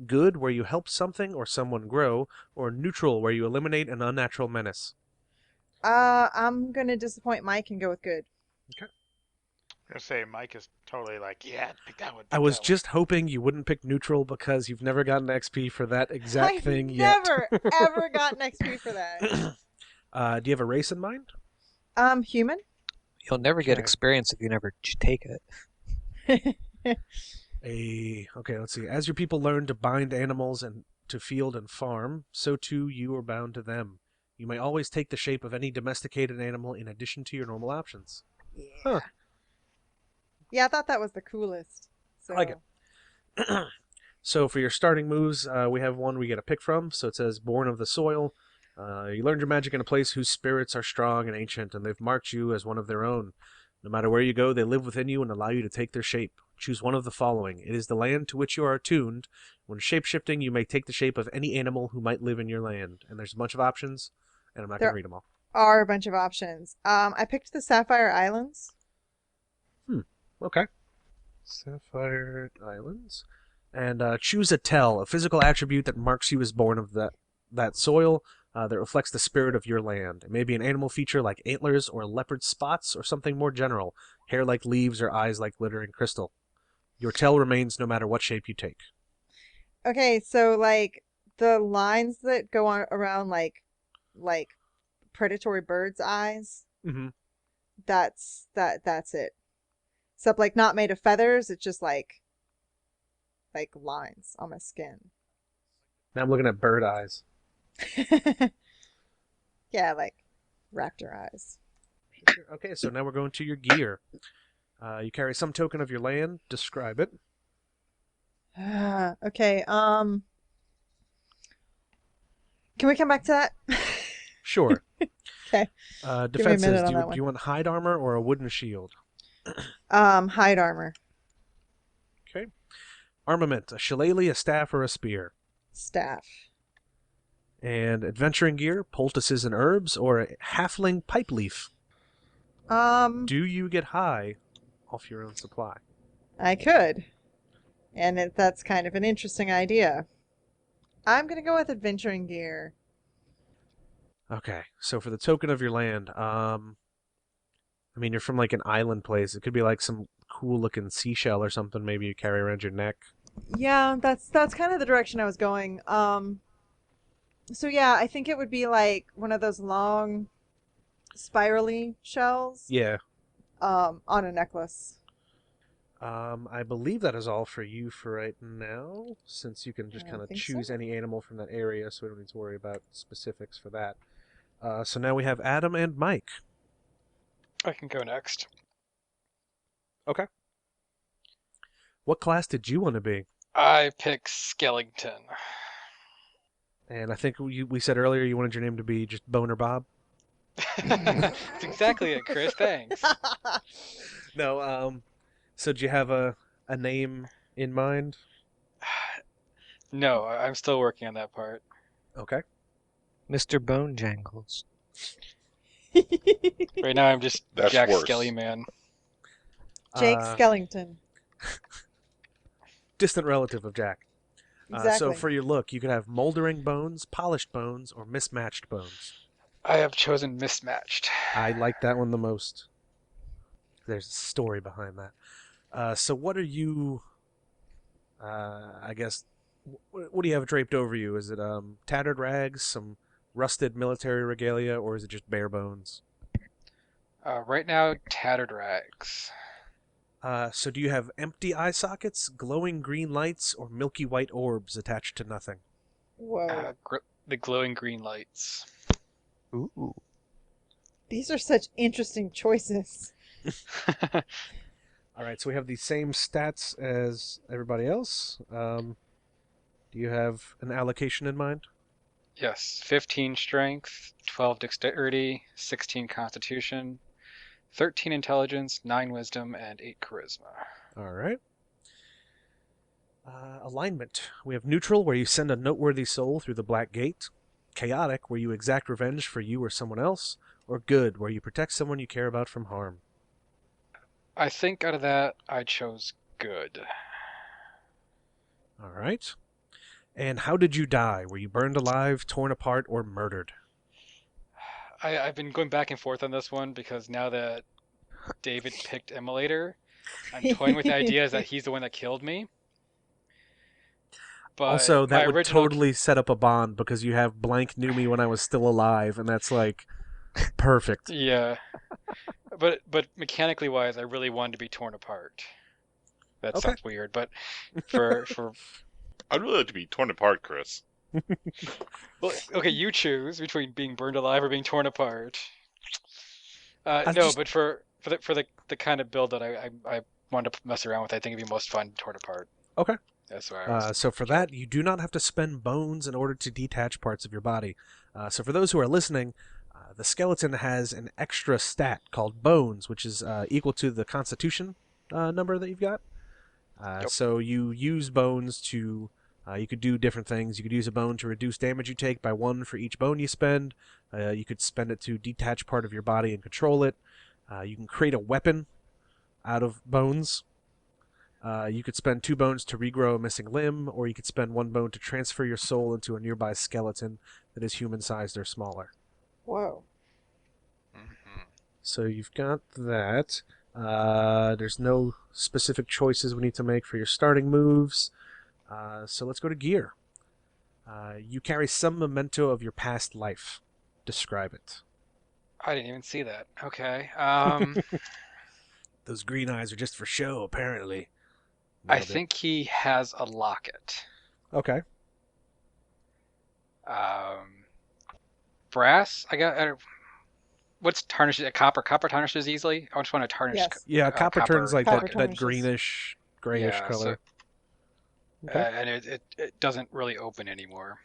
[SPEAKER 1] good, where you help something or someone grow; or neutral, where you eliminate an unnatural menace.
[SPEAKER 4] I'm gonna disappoint Mike and go with good.
[SPEAKER 7] I'm gonna say Mike is totally like, yeah, pick that one.
[SPEAKER 1] I was just hoping you wouldn't pick neutral because you've never gotten XP for that exact thing yet.
[SPEAKER 4] I've never ever gotten XP for that.
[SPEAKER 1] Do you have a race in mind?
[SPEAKER 4] Human.
[SPEAKER 8] You'll never get
[SPEAKER 1] Okay.
[SPEAKER 8] experience if you never take it.
[SPEAKER 1] Okay, let's see. As your people learn to bind animals and to field and farm, so too you are bound to them. You may always take the shape of any domesticated animal in addition to your normal options.
[SPEAKER 4] Yeah.
[SPEAKER 1] Huh.
[SPEAKER 4] Yeah, I thought that was the coolest. So.
[SPEAKER 1] I like it. So for your starting moves, we have one we get a pick from. So it says, Born of the Soil. You learned your magic in a place whose spirits are strong and ancient, and they've marked you as one of their own. No matter where you go, they live within you and allow you to take their shape. Choose one of the following. It is the land to which you are attuned. When shape-shifting, you may take the shape of any animal who might live in your land. And there's a bunch of options, and I'm not going to read them all.
[SPEAKER 4] Are a bunch of options. I picked the Sapphire Islands.
[SPEAKER 1] Okay. Sapphire Islands. And choose a tell, a physical attribute that marks you as born of that soil. that reflects the spirit of your land. It may be an animal feature like antlers or leopard spots, or something more general, hair like leaves or eyes like glittering crystal. Your tell remains no matter what shape you take.
[SPEAKER 4] Okay, so like the lines that go on around like predatory birds' eyes,
[SPEAKER 1] Mm-hmm.
[SPEAKER 4] that's it. Except like not made of feathers, it's just like lines on my skin.
[SPEAKER 1] Now I'm looking at bird eyes.
[SPEAKER 4] Yeah, like raptor eyes.
[SPEAKER 1] Okay, so now we're going to your gear. You carry some token of your land. Describe it.
[SPEAKER 4] Okay, can we come back to that?
[SPEAKER 1] Sure.
[SPEAKER 4] Okay.
[SPEAKER 1] Defenses.
[SPEAKER 4] minute on
[SPEAKER 1] Do
[SPEAKER 4] that one.
[SPEAKER 1] you want hide armor or a wooden shield?
[SPEAKER 4] Hide armor.
[SPEAKER 1] Okay. Armament: a shillelagh, a staff, or a spear.
[SPEAKER 4] Staff.
[SPEAKER 1] And adventuring gear: poultices and herbs, or a halfling pipe leaf. Do you get high off your own supply?
[SPEAKER 4] I could. And that's kind of an interesting idea. I'm gonna go with adventuring gear.
[SPEAKER 1] Okay, so for the token of your land, I mean, you're from like an island place. It could be like some cool looking seashell or something maybe you carry around your neck.
[SPEAKER 4] Yeah, that's kind of the direction I was going. So yeah, I think it would be like one of those long spirally shells.
[SPEAKER 1] Yeah.
[SPEAKER 4] On a necklace.
[SPEAKER 1] I believe that is all for you for right now, since you can just
[SPEAKER 4] I
[SPEAKER 1] kind of
[SPEAKER 4] think
[SPEAKER 1] choose
[SPEAKER 4] so.
[SPEAKER 1] any animal from that area, so we don't need to worry about specifics for that. So now we have Adam and Mike.
[SPEAKER 6] I can go next.
[SPEAKER 1] Okay. What class did you want to be?
[SPEAKER 6] I pick Skellington.
[SPEAKER 1] And I think we said earlier you wanted your name to be just Boner Bob.
[SPEAKER 6] That's exactly it, Kriss. Thanks.
[SPEAKER 1] No, so do you have a name in mind?
[SPEAKER 6] No, I'm still working on that part.
[SPEAKER 1] Okay.
[SPEAKER 8] Mr. Bone Jangles.
[SPEAKER 6] Right now I'm just
[SPEAKER 2] That's
[SPEAKER 6] Jack
[SPEAKER 2] worse.
[SPEAKER 6] Skelly Man.
[SPEAKER 4] Jake Skellington.
[SPEAKER 1] Distant relative of Jack.
[SPEAKER 4] Exactly.
[SPEAKER 1] So for your look, you could have moldering bones, polished bones, or mismatched bones.
[SPEAKER 6] I have chosen Mismatched.
[SPEAKER 1] I like that one the most. There's a story behind that. So what are you, I guess, what do you have draped over you? Is it tattered rags, some rusted military regalia, or is it just bare bones?
[SPEAKER 6] Right now, Tattered Rags.
[SPEAKER 1] So do you have empty eye sockets, glowing green lights, or milky white orbs attached to nothing?
[SPEAKER 4] Whoa.
[SPEAKER 6] The glowing green lights.
[SPEAKER 8] Ooh.
[SPEAKER 4] These are such interesting choices.
[SPEAKER 1] All right, so we have the same stats as everybody else. Do you have an allocation in mind?
[SPEAKER 6] Yes, 15 Strength, 12 Dexterity, 16 Constitution, 13 Intelligence, 9 Wisdom, and 8 Charisma.
[SPEAKER 1] All right. Alignment. We have neutral, where you send a noteworthy soul through the Black Gate. Chaotic, where you exact revenge for you or someone else. Or good, where you protect someone you care about from harm.
[SPEAKER 6] I think out of that, I chose good.
[SPEAKER 1] All right. And how did you die? Were you burned alive, torn apart, or murdered?
[SPEAKER 6] I've been going back and forth on this one because now that David picked Immolator, I'm toying with the idea that he's the one that killed me. But
[SPEAKER 1] also, that
[SPEAKER 6] my
[SPEAKER 1] would
[SPEAKER 6] original...
[SPEAKER 1] totally set up a bond because you have blank knew me when I was still alive, and that's like perfect.
[SPEAKER 6] Yeah. But mechanically wise, I really wanted to be torn apart. That
[SPEAKER 1] Okay.
[SPEAKER 6] sounds weird, but for
[SPEAKER 2] I'd really like to be torn apart, Kriss.
[SPEAKER 6] well, okay, you choose between being burned alive or being torn apart. No,
[SPEAKER 1] just-
[SPEAKER 6] but for the kind of build that I wanted to mess around with, I think it'd be most fun torn apart.
[SPEAKER 1] Okay.
[SPEAKER 6] That's where I was.
[SPEAKER 1] So for that, you do not have to spend bones in order to detach parts of your body. So for those who are listening, the skeleton has an extra stat called bones, which is equal to the constitution number that you've got.
[SPEAKER 6] Yep.
[SPEAKER 1] So you use bones to, you could do different things. You could use a bone to reduce damage you take by 1 for each bone you spend. You could spend it to detach part of your body and control it. You can create a weapon out of bones. You could spend 2 bones to regrow a missing limb, or you could spend 1 bone to transfer your soul into a nearby skeleton that is human-sized or smaller.
[SPEAKER 4] Whoa.
[SPEAKER 2] Mm-hmm.
[SPEAKER 1] So you've got that. There's no specific choices we need to make for your starting moves. So let's go to gear. You carry some memento of your past life. Describe it.
[SPEAKER 6] I didn't even see that. Okay.
[SPEAKER 1] Those green eyes are just for show, apparently.
[SPEAKER 6] I
[SPEAKER 1] Nailed it.
[SPEAKER 6] think he has a locket.
[SPEAKER 1] Okay.
[SPEAKER 6] Brass? What's tarnished? Copper? Copper tarnishes easily? I just want to tarnish.
[SPEAKER 4] Yes.
[SPEAKER 1] Yeah, copper turns like
[SPEAKER 4] Copper
[SPEAKER 1] that
[SPEAKER 4] tarnishes.
[SPEAKER 1] greenish, grayish
[SPEAKER 6] Yeah,
[SPEAKER 1] color.
[SPEAKER 6] So, and it doesn't really open anymore.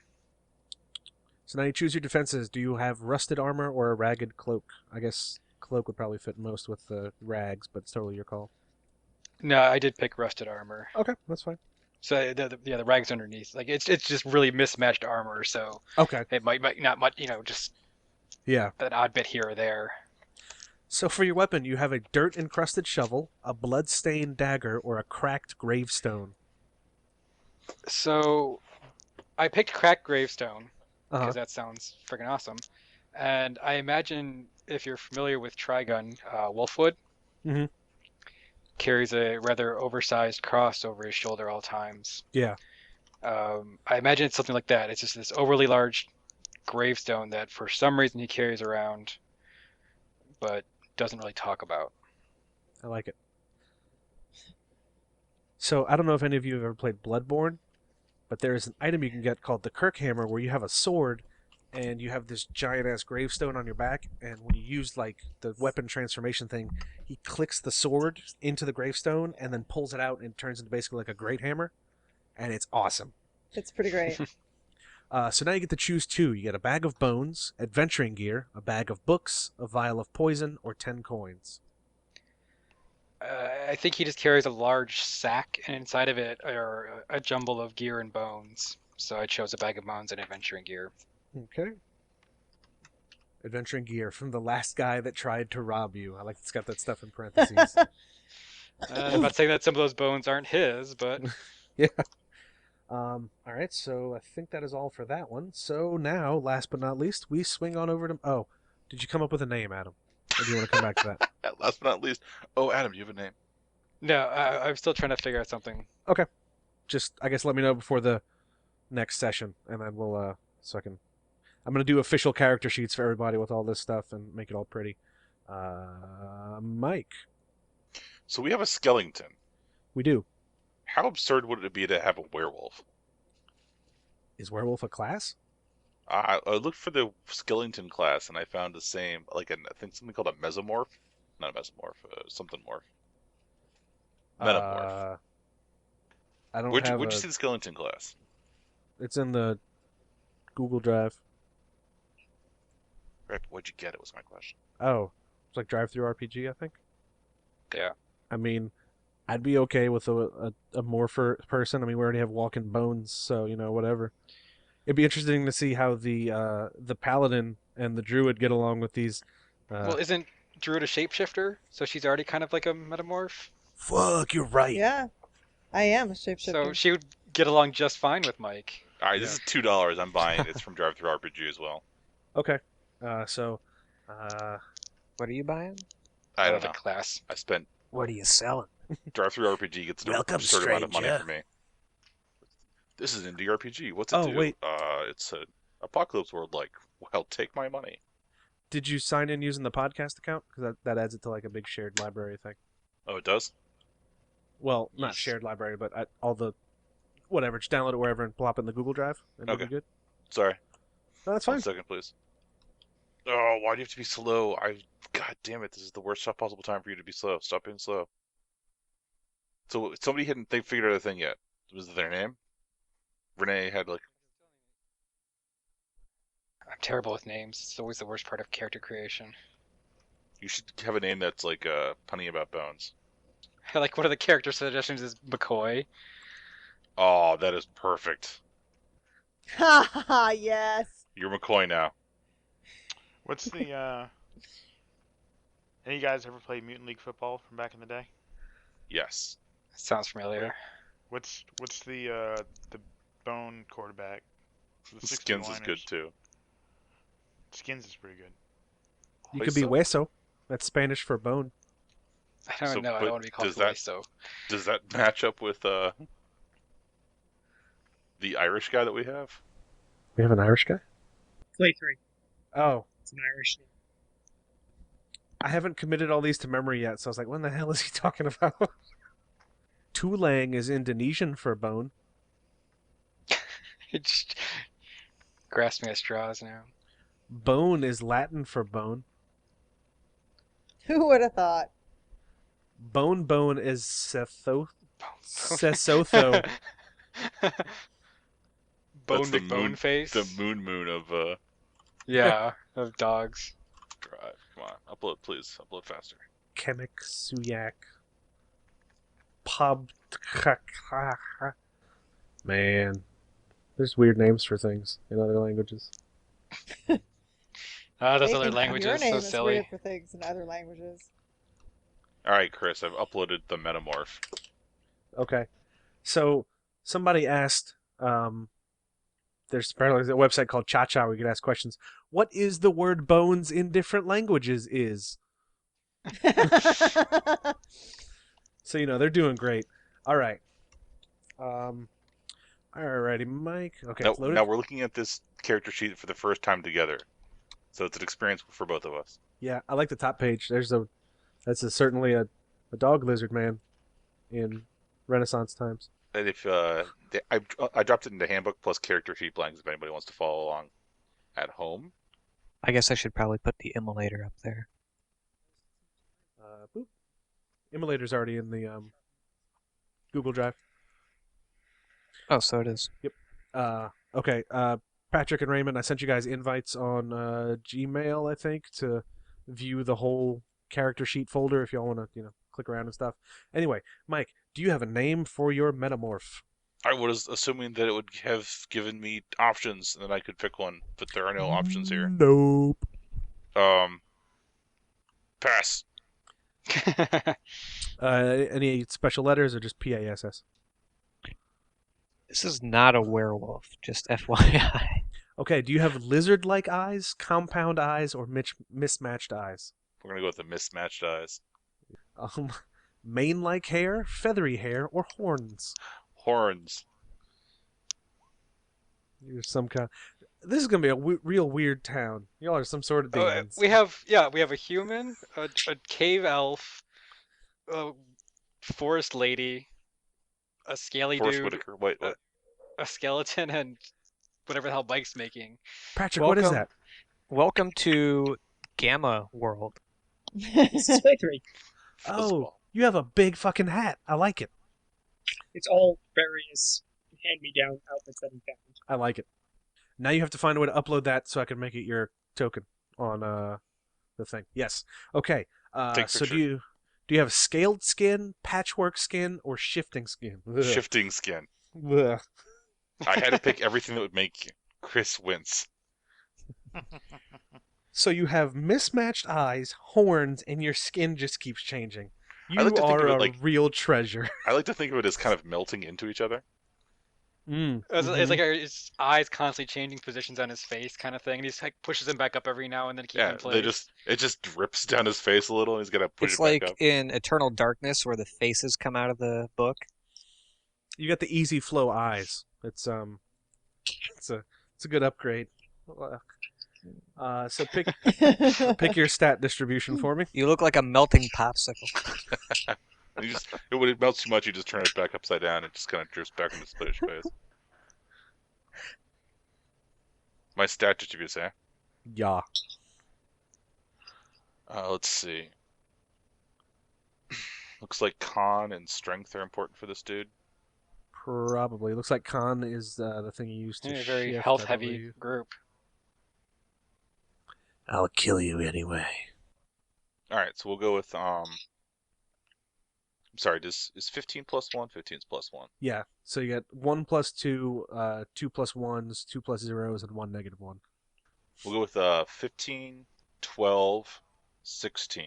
[SPEAKER 1] So now you choose your defenses. Do you have rusted armor or a ragged cloak? I guess cloak would probably fit most with the rags, but it's totally your call.
[SPEAKER 6] No, I did pick rusted armor.
[SPEAKER 1] Okay, that's fine.
[SPEAKER 6] So the rags underneath, like it's just really mismatched armor. So
[SPEAKER 1] Okay.
[SPEAKER 6] it might not much, just
[SPEAKER 1] Yeah.
[SPEAKER 6] an odd bit here or there.
[SPEAKER 1] So for your weapon, you have a dirt-encrusted shovel, a blood-stained dagger, or a cracked gravestone.
[SPEAKER 6] So I picked cracked gravestone because
[SPEAKER 1] Uh-huh.
[SPEAKER 6] that sounds freaking awesome. And I imagine if you're familiar with Trigun, Wolfwood
[SPEAKER 1] Mhm.
[SPEAKER 6] carries a rather oversized cross over his shoulder all times.
[SPEAKER 1] Yeah.
[SPEAKER 6] I imagine it's something like that. It's just this overly large gravestone that for some reason he carries around, but doesn't really talk about.
[SPEAKER 1] I like it. So I don't know if any of you have ever played Bloodborne, but there is an item you can get called the Kirk Hammer, where you have a sword and you have this giant ass gravestone on your back, and when you use like the weapon transformation thing, he clicks the sword into the gravestone and then pulls it out and turns into basically like a great hammer, and it's awesome.
[SPEAKER 4] It's pretty great.
[SPEAKER 1] So now you get to choose 2. You get a bag of bones, adventuring gear, a bag of books, a vial of poison, or 10 coins.
[SPEAKER 6] I think he just carries a large sack, and inside of it are a jumble of gear and bones. So I chose a bag of bones and adventuring gear.
[SPEAKER 1] Okay. Adventuring gear from the last guy that tried to rob you. I like it's got that stuff in parentheses.
[SPEAKER 6] I'm not saying that some of those bones aren't his, but
[SPEAKER 1] Yeah. All right, so I think that is all for that one. So now, last but not least, we swing on over to... Oh, did you come up with a name, Adam? Or do you want to come back to that?
[SPEAKER 2] Last but not least, Adam, you have a name.
[SPEAKER 6] no, I'm still trying to figure out something.
[SPEAKER 1] Just, I guess, let me know before the next session, and then we'll, I'm going to do official character sheets for everybody with all this stuff and make it all pretty. Mike.
[SPEAKER 2] So we have a skeleton.
[SPEAKER 1] We do.
[SPEAKER 2] How absurd would it be to have a werewolf?
[SPEAKER 1] Is werewolf a class?
[SPEAKER 2] I looked for the skeleton class and I found the same, I think something called a mesomorph. Not a mesomorph, something morph. Metamorph.
[SPEAKER 1] I don't
[SPEAKER 2] Where'd
[SPEAKER 1] have
[SPEAKER 2] you see the skeleton class?
[SPEAKER 1] It's in the Google Drive.
[SPEAKER 2] Right, where'd you get it was my question.
[SPEAKER 1] Oh, it's like drive-through RPG, I think.
[SPEAKER 6] Yeah.
[SPEAKER 1] I mean, I'd be okay with a morpher person. I mean, we already have walking bones, so whatever. It'd be interesting to see how the paladin and the druid get along with these.
[SPEAKER 6] Well, isn't Druid a shapeshifter? So she's already kind of like a metamorph.
[SPEAKER 1] Fuck, you're right.
[SPEAKER 4] Yeah, I am a shapeshifter.
[SPEAKER 6] So she would get along just fine with Mike.
[SPEAKER 2] Alright, this is $2. I'm buying it. It's from Drive Through RPG as well.
[SPEAKER 1] Okay.
[SPEAKER 8] What are you buying?
[SPEAKER 2] I don't
[SPEAKER 6] The
[SPEAKER 2] know.
[SPEAKER 6] class.
[SPEAKER 2] I spent
[SPEAKER 8] What are you selling?
[SPEAKER 2] Drive Through RPG gets a
[SPEAKER 8] Welcome,
[SPEAKER 2] absurd amount of money
[SPEAKER 8] stranger.
[SPEAKER 2] for me. This is indie RPG. What's it
[SPEAKER 1] Oh,
[SPEAKER 2] do?
[SPEAKER 1] wait.
[SPEAKER 2] It's an apocalypse world like. Well, take my money.
[SPEAKER 1] Did you sign in using the podcast account? Because that adds it to like a big shared library thing.
[SPEAKER 2] Oh, it does?
[SPEAKER 1] Well, not
[SPEAKER 2] Yes.
[SPEAKER 1] shared library, but all the whatever. Just download it wherever and plop it in the Google Drive, and it'll be
[SPEAKER 2] Okay.
[SPEAKER 1] good.
[SPEAKER 2] Sorry.
[SPEAKER 1] No, that's
[SPEAKER 2] 1
[SPEAKER 1] fine.
[SPEAKER 2] second, please. Oh, why do you have to be slow? God damn it! This is the worst possible time for you to be slow. Stop being slow. So somebody they figured out a thing yet? Was it their name? Renee had like.
[SPEAKER 6] I'm terrible with names. It's always the worst part of character creation.
[SPEAKER 2] You should have a name that's like punny about bones.
[SPEAKER 6] Like one of the character suggestions is McCoy.
[SPEAKER 2] Oh, that is perfect.
[SPEAKER 4] Ha ha ha! Yes.
[SPEAKER 2] You're McCoy now.
[SPEAKER 7] What's the Any guys ever play Mutant League football from back in the day?
[SPEAKER 2] Yes.
[SPEAKER 6] Sounds familiar.
[SPEAKER 7] What's the bone quarterback? The
[SPEAKER 2] Skins is
[SPEAKER 7] 61ers.
[SPEAKER 2] good too.
[SPEAKER 7] Skins is pretty good.
[SPEAKER 1] You could be hueso. That's Spanish for bone.
[SPEAKER 6] I don't know. I don't want to be called Hueso.
[SPEAKER 2] Does that match up with the Irish guy that we have?
[SPEAKER 1] We have an Irish guy?
[SPEAKER 5] Flaithri.
[SPEAKER 1] Oh.
[SPEAKER 5] It's an Irish name.
[SPEAKER 1] I haven't committed all these to memory yet, so I was like, what the hell is he talking about? Tulang is Indonesian for bone.
[SPEAKER 6] You're just grasping at straws now.
[SPEAKER 1] Bone is Latin for bone.
[SPEAKER 4] Who would have thought?
[SPEAKER 1] Bone is Sesotho.
[SPEAKER 6] Bone McBone face.
[SPEAKER 2] The moon of
[SPEAKER 6] Yeah, of dogs.
[SPEAKER 2] Drive. Come on, upload please. Upload faster.
[SPEAKER 1] Kemek Suyak. Pub. Man. There's weird names for things in other languages.
[SPEAKER 6] Those
[SPEAKER 4] Making
[SPEAKER 6] other
[SPEAKER 4] your
[SPEAKER 6] languages,
[SPEAKER 4] name
[SPEAKER 6] so
[SPEAKER 4] is
[SPEAKER 6] silly.
[SPEAKER 4] weird for things in other languages.
[SPEAKER 2] Alright, Kriss, I've uploaded the metamorph.
[SPEAKER 1] Okay. So, somebody asked, there's apparently a website called Cha-Cha where you can ask questions. What is the word bones in different languages is? So, they're doing great. All right. Alrighty, Mike. Okay, it's loaded.
[SPEAKER 2] Now we're looking at this character sheet for the first time together. So it's an experience for both of us.
[SPEAKER 1] Yeah, I like the top page. That's certainly a dog lizard man in Renaissance times.
[SPEAKER 2] And if I dropped it into handbook plus character sheet blanks if anybody wants to follow along at home.
[SPEAKER 8] I guess I should probably put the immolator up there.
[SPEAKER 1] Boop. Immolator's already in the Google Drive.
[SPEAKER 8] Oh, so it is.
[SPEAKER 1] Yep. Okay. Patrick and Raymond, I sent you guys invites on Gmail, I think, to view the whole character sheet folder if y'all want to, click around and stuff. Anyway, Mike, do you have a name for your metamorph?
[SPEAKER 2] I was assuming that it would have given me options and then I could pick one, but there are no options here.
[SPEAKER 1] Nope.
[SPEAKER 2] Pass.
[SPEAKER 1] Any special letters or just PASS?
[SPEAKER 8] This is not a werewolf, just FYI.
[SPEAKER 1] Okay, do you have lizard-like eyes, compound eyes, or mismatched eyes?
[SPEAKER 2] We're going to go with the mismatched eyes.
[SPEAKER 1] Mane-like hair, feathery hair, or horns?
[SPEAKER 2] Horns.
[SPEAKER 1] You're some kind. This is gonna be a real weird town. Y'all are some sort of demons.
[SPEAKER 6] We have a human, a cave elf, a forest lady, a scaly
[SPEAKER 2] Forrest
[SPEAKER 6] dude,
[SPEAKER 2] Whitaker. Wait, what?
[SPEAKER 6] a skeleton, and whatever the hell Mike's making.
[SPEAKER 1] Patrick, what is that?
[SPEAKER 8] Welcome to Gamma World.
[SPEAKER 5] This is Flaithri.
[SPEAKER 1] Oh, you have a big fucking hat. I like it.
[SPEAKER 5] It's all various hand-me-down outfits that he found.
[SPEAKER 1] I like it. Now you have to find a way to upload that so I can make it your token on the thing. Yes. Okay. So do you have scaled skin, patchwork skin, or shifting skin? Ugh.
[SPEAKER 2] Shifting skin.
[SPEAKER 1] Ugh.
[SPEAKER 2] I had to pick everything that would make Kriss wince.
[SPEAKER 1] So you have mismatched eyes, horns, and your skin just keeps changing. You
[SPEAKER 2] like to think
[SPEAKER 1] are
[SPEAKER 2] of it
[SPEAKER 1] a real treasure.
[SPEAKER 2] I like to think of it as kind of melting into each other.
[SPEAKER 6] It's like his eyes constantly changing positions on his face, kind of thing, and he's like pushes them back up every now and then to keep them in place.
[SPEAKER 2] It just drips down his face a little, and he's got to push
[SPEAKER 8] It's
[SPEAKER 2] it back
[SPEAKER 8] like
[SPEAKER 2] up.
[SPEAKER 8] in Eternal Darkness where the faces come out of the book.
[SPEAKER 1] You got the easy flow eyes. It's a good upgrade. So pick your stat distribution for me.
[SPEAKER 8] You look like a melting popsicle.
[SPEAKER 2] When it melts too much, you just turn it back upside down. It just kind of drifts back into Spanish face. My stat distribution, eh?
[SPEAKER 1] Yeah.
[SPEAKER 2] Let's see. Looks like con and strength are important for this dude.
[SPEAKER 1] Probably. Looks like con is the thing you use to
[SPEAKER 6] a very
[SPEAKER 1] shift,
[SPEAKER 6] health-heavy group.
[SPEAKER 1] I'll kill you anyway.
[SPEAKER 2] All right, so we'll go with I'm sorry. Is 15 plus 1? 15 is plus 1.
[SPEAKER 1] Yeah. So you get 1 plus 2, 2 plus 1s, 2 plus 0s, and 1 negative 1.
[SPEAKER 2] We'll go with 15, 12, 16.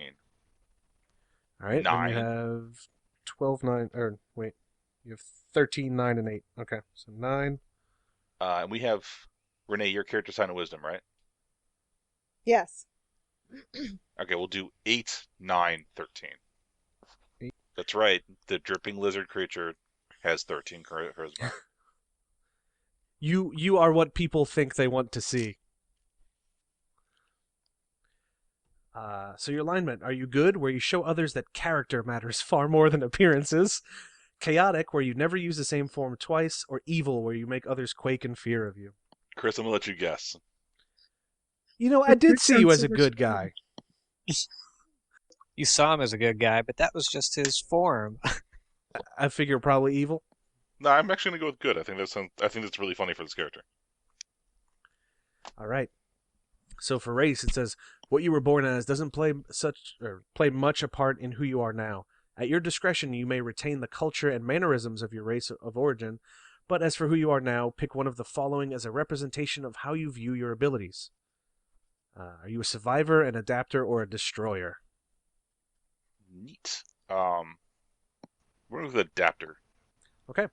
[SPEAKER 1] All right.
[SPEAKER 2] 9.
[SPEAKER 1] Then you have 12, 9, or wait, you have 13, 9, and 8. Okay, so 9.
[SPEAKER 2] And we have Renee, your character sign of wisdom, right?
[SPEAKER 4] Yes.
[SPEAKER 2] Okay, we'll do 8, 9, 13.
[SPEAKER 1] 8.
[SPEAKER 2] That's right. The dripping lizard creature has 13 charisma.
[SPEAKER 1] You are what people think they want to see. So your alignment, are you good, where you show others that character matters far more than appearances? Chaotic, where you never use the same form twice? Or evil, where you make others quake in fear of you?
[SPEAKER 2] Kriss, I'm gonna let you guess.
[SPEAKER 1] You know, I did see you as a good guy.
[SPEAKER 8] You saw him as a good guy, but that was just his form.
[SPEAKER 1] I figure probably evil.
[SPEAKER 2] No, I'm actually gonna go with good. I think that's really funny for this character.
[SPEAKER 1] All right. So for race, it says what you were born as doesn't play much a part in who you are now. At your discretion, you may retain the culture and mannerisms of your race of origin, but as for who you are now, pick one of the following as a representation of how you view your abilities. Are you a survivor, an adapter, or a destroyer?
[SPEAKER 2] Neat. We're going with adapter.
[SPEAKER 1] Okay.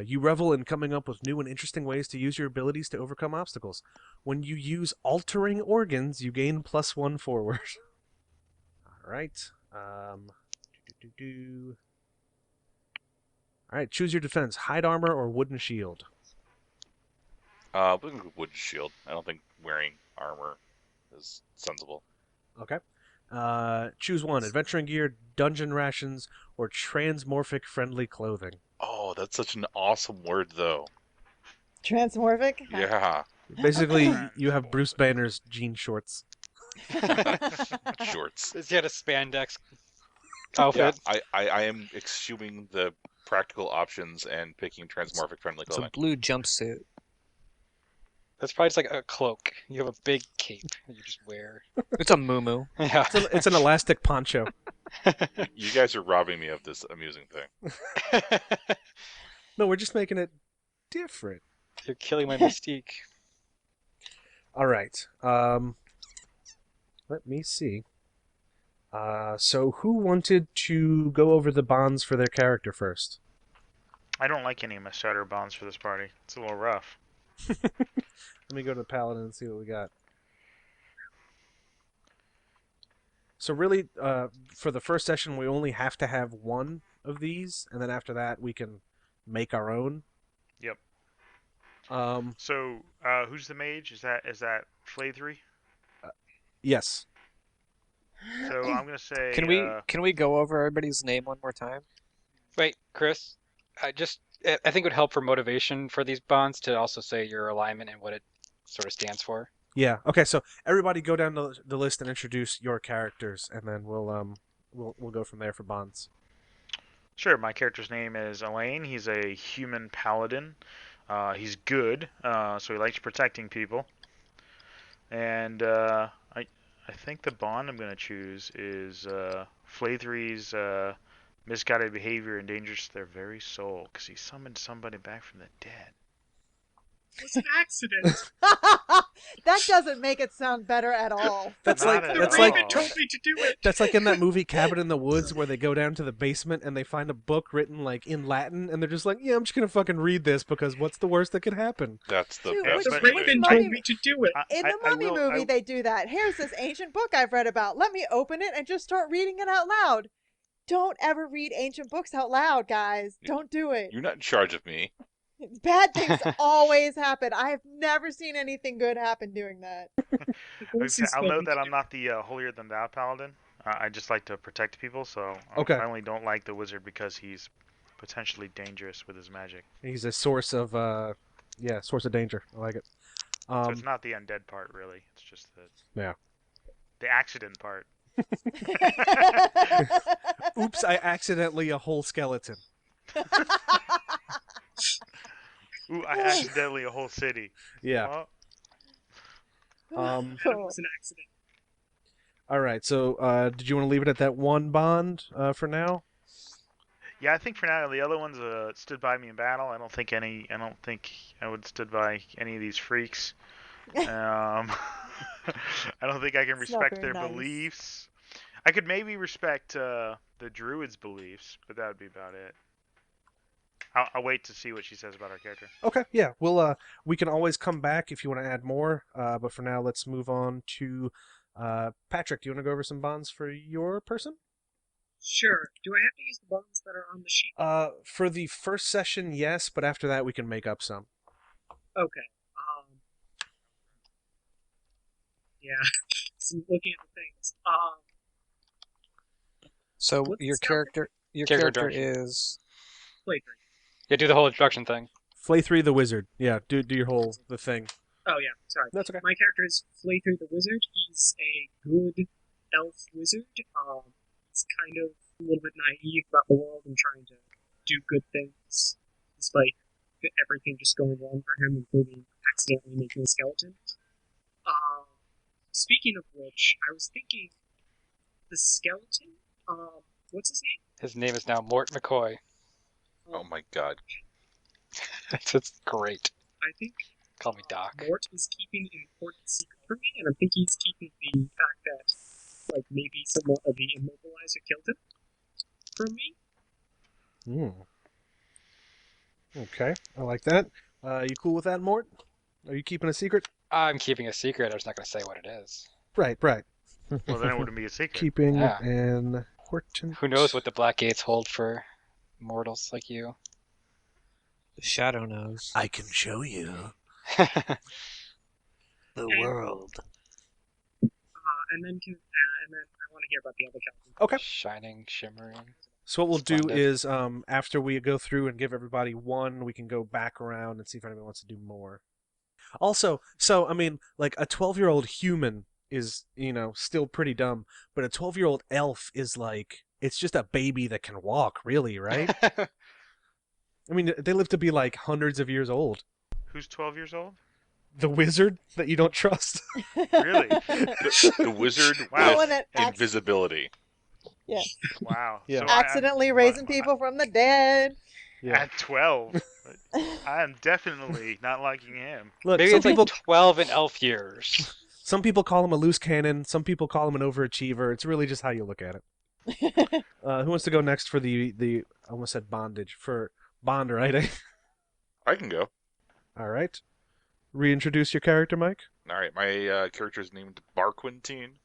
[SPEAKER 1] You revel in coming up with new and interesting ways to use your abilities to overcome obstacles. When you use altering organs, you gain +1 forward. All right. All right. Choose your defense: hide armor or wooden shield.
[SPEAKER 2] We're going with wooden shield. I don't think wearing armor is sensible.
[SPEAKER 1] Okay. Choose one: adventuring gear, dungeon rations, or transmorphic friendly clothing.
[SPEAKER 2] Oh, that's such an awesome word, though.
[SPEAKER 4] Transmorphic?
[SPEAKER 2] Yeah.
[SPEAKER 1] Basically, you have Bruce Banner's jean shorts.
[SPEAKER 2] Shorts.
[SPEAKER 6] Is he had a spandex outfit?
[SPEAKER 2] Yeah, I am eschewing the practical options and picking transmorphic friendly
[SPEAKER 8] It's a
[SPEAKER 2] clothing.
[SPEAKER 8] blue jumpsuit.
[SPEAKER 6] That's probably just like a cloak. You have a big cape that you just wear.
[SPEAKER 8] It's a muumuu.
[SPEAKER 6] Yeah.
[SPEAKER 1] It's an elastic poncho.
[SPEAKER 2] You guys are robbing me of this amusing thing.
[SPEAKER 1] No, we're just making it different.
[SPEAKER 6] You're killing my mystique.
[SPEAKER 1] All right. Let me see. So who wanted to go over the bonds for their character first?
[SPEAKER 7] I don't like any of my starter bonds for this party. It's a little rough.
[SPEAKER 1] Let me go to the paladin and see what we got. So really, for the first session, we only have to have one of these, and then after that, we can make our own.
[SPEAKER 7] Yep.
[SPEAKER 1] Um,
[SPEAKER 7] So, who's the mage? Is that Flaithri?
[SPEAKER 1] yes.
[SPEAKER 7] So I'm gonna say.
[SPEAKER 8] Can we go over everybody's name one more time?
[SPEAKER 6] Wait, Kriss, I think it would help for motivation for these bonds to also say your alignment and what it sort of stands for.
[SPEAKER 1] Yeah. Okay. So everybody, go down the list and introduce your characters, and then we'll go from there for bonds.
[SPEAKER 7] Sure. My character's name is Alain. He's a human paladin. He's good, so he likes protecting people. And I think the bond I'm gonna choose is Flaithri's misguided behavior endangers their very soul because he summoned somebody back from the dead.
[SPEAKER 5] It was an accident.
[SPEAKER 4] That doesn't make it sound better at all.
[SPEAKER 1] That's
[SPEAKER 7] Not
[SPEAKER 1] like
[SPEAKER 7] at
[SPEAKER 1] that's
[SPEAKER 7] all.
[SPEAKER 1] like
[SPEAKER 5] Raymond told me to do it.
[SPEAKER 1] that's like in that movie Cabin in the Woods where they go down to the basement and they find a book written like in Latin and they're just like, yeah, I'm just gonna fucking read this because what's the worst that could happen?
[SPEAKER 2] That's the
[SPEAKER 4] Dude,
[SPEAKER 2] best.
[SPEAKER 4] wait,
[SPEAKER 2] way.
[SPEAKER 5] Raymond
[SPEAKER 4] Mummy-
[SPEAKER 5] told me to do it.
[SPEAKER 4] In the Mummy movie, they do that. Here's this ancient book I've read about. Let me open it and just start reading it out loud. Don't ever read ancient books out loud, guys. Don't do it.
[SPEAKER 2] You're not in charge of me.
[SPEAKER 4] Bad things always happen. I have never seen anything good happen doing that.
[SPEAKER 7] I'll note that I'm not the holier than thou paladin. I just like to protect people, so
[SPEAKER 1] Okay.
[SPEAKER 7] I only don't like the wizard because he's potentially dangerous with his magic.
[SPEAKER 1] He's a source of source of danger. I like it.
[SPEAKER 7] So it's not the undead part, really. It's just
[SPEAKER 1] Yeah.
[SPEAKER 7] the accident part.
[SPEAKER 1] Oops, I accidentally a whole skeleton.
[SPEAKER 7] Ooh, I accidentally a whole city.
[SPEAKER 1] Yeah.
[SPEAKER 7] Oh,
[SPEAKER 5] That was an accident.
[SPEAKER 1] All right. So, did you want to leave it at that one bond for now?
[SPEAKER 7] yeah, I think for now the other ones stood by me in battle. I don't think I would stood by any of these freaks. I don't think I can
[SPEAKER 4] It's not
[SPEAKER 7] respect
[SPEAKER 4] very
[SPEAKER 7] their
[SPEAKER 4] nice.
[SPEAKER 7] beliefs. I could maybe respect the druid's beliefs, but that would be about it. I'll wait to see what she says about our character.
[SPEAKER 1] Okay, yeah. We can always come back if you want to add more. But for now, let's move on to Patrick. Do you want to go over some bonds for your person?
[SPEAKER 5] Sure. Do I have to use the bonds that are on the sheet?
[SPEAKER 1] For the first session, yes, but after that, we can make up some.
[SPEAKER 5] Okay. Yeah. So looking at the things.
[SPEAKER 8] So
[SPEAKER 5] What's
[SPEAKER 8] your
[SPEAKER 5] the
[SPEAKER 8] character
[SPEAKER 6] Character
[SPEAKER 8] is
[SPEAKER 5] Flaithri.
[SPEAKER 6] Yeah, do the whole introduction thing.
[SPEAKER 1] Flaithri the wizard. Yeah, do your whole the thing.
[SPEAKER 5] Oh yeah, sorry.
[SPEAKER 1] That's okay.
[SPEAKER 5] My character is Flaithri the wizard. He's a good elf wizard. He's kind of a little bit naive about the world and trying to do good things, despite everything just going wrong for him, including accidentally making a skeleton. Speaking of which, I was thinking the skeleton. What's his name?
[SPEAKER 6] His name is now Mort McCoy.
[SPEAKER 2] Oh my god.
[SPEAKER 6] It's great.
[SPEAKER 5] I think
[SPEAKER 6] Call me Doc.
[SPEAKER 5] Mort is keeping an important secret from me, and I think he's keeping the fact that, like, maybe someone of the immobilizer killed him from me.
[SPEAKER 1] Okay, I like that. You cool with that, Mort? Are you keeping a secret?
[SPEAKER 6] I'm keeping a secret. I'm just not going to say what it is.
[SPEAKER 1] Right.
[SPEAKER 7] Well, then it wouldn't be a secret.
[SPEAKER 1] Keeping
[SPEAKER 6] Yeah.
[SPEAKER 1] an important...
[SPEAKER 6] Who knows what the black gates hold for mortals like you?
[SPEAKER 8] the Shadow knows
[SPEAKER 1] I can show you
[SPEAKER 8] the world.
[SPEAKER 5] And then I want to hear about the other captain.
[SPEAKER 1] Okay.
[SPEAKER 6] Shining, shimmering.
[SPEAKER 1] So what we'll do
[SPEAKER 6] Splendid.
[SPEAKER 1] is, after we go through and give everybody one, we can go back around and see if anybody wants to do more. Also, so, I mean, like, a 12-year-old human is, still pretty dumb, but a 12-year-old elf is like, it's just a baby that can walk, really, right? I mean, they live to be, like, hundreds of years old.
[SPEAKER 7] Who's 12 years old?
[SPEAKER 1] The wizard that you don't trust.
[SPEAKER 7] Really?
[SPEAKER 2] The wizard
[SPEAKER 7] Wow.
[SPEAKER 2] with
[SPEAKER 4] That
[SPEAKER 2] invisibility.
[SPEAKER 4] Yes.
[SPEAKER 7] Wow.
[SPEAKER 1] Yeah.
[SPEAKER 7] So
[SPEAKER 4] Accidentally raising people from the dead.
[SPEAKER 1] Yeah.
[SPEAKER 7] At 12. I am definitely not liking him.
[SPEAKER 1] Look,
[SPEAKER 6] Maybe
[SPEAKER 1] some
[SPEAKER 6] it's
[SPEAKER 1] people,
[SPEAKER 6] like 12 in elf years.
[SPEAKER 1] some people call him a loose cannon. Some people call him an overachiever. It's really just how you look at it. Who wants to go next for the I almost said bondage, for bond writing?
[SPEAKER 2] I can go.
[SPEAKER 1] All right. Reintroduce your character, Mike.
[SPEAKER 2] All right, my character is named Barquentine.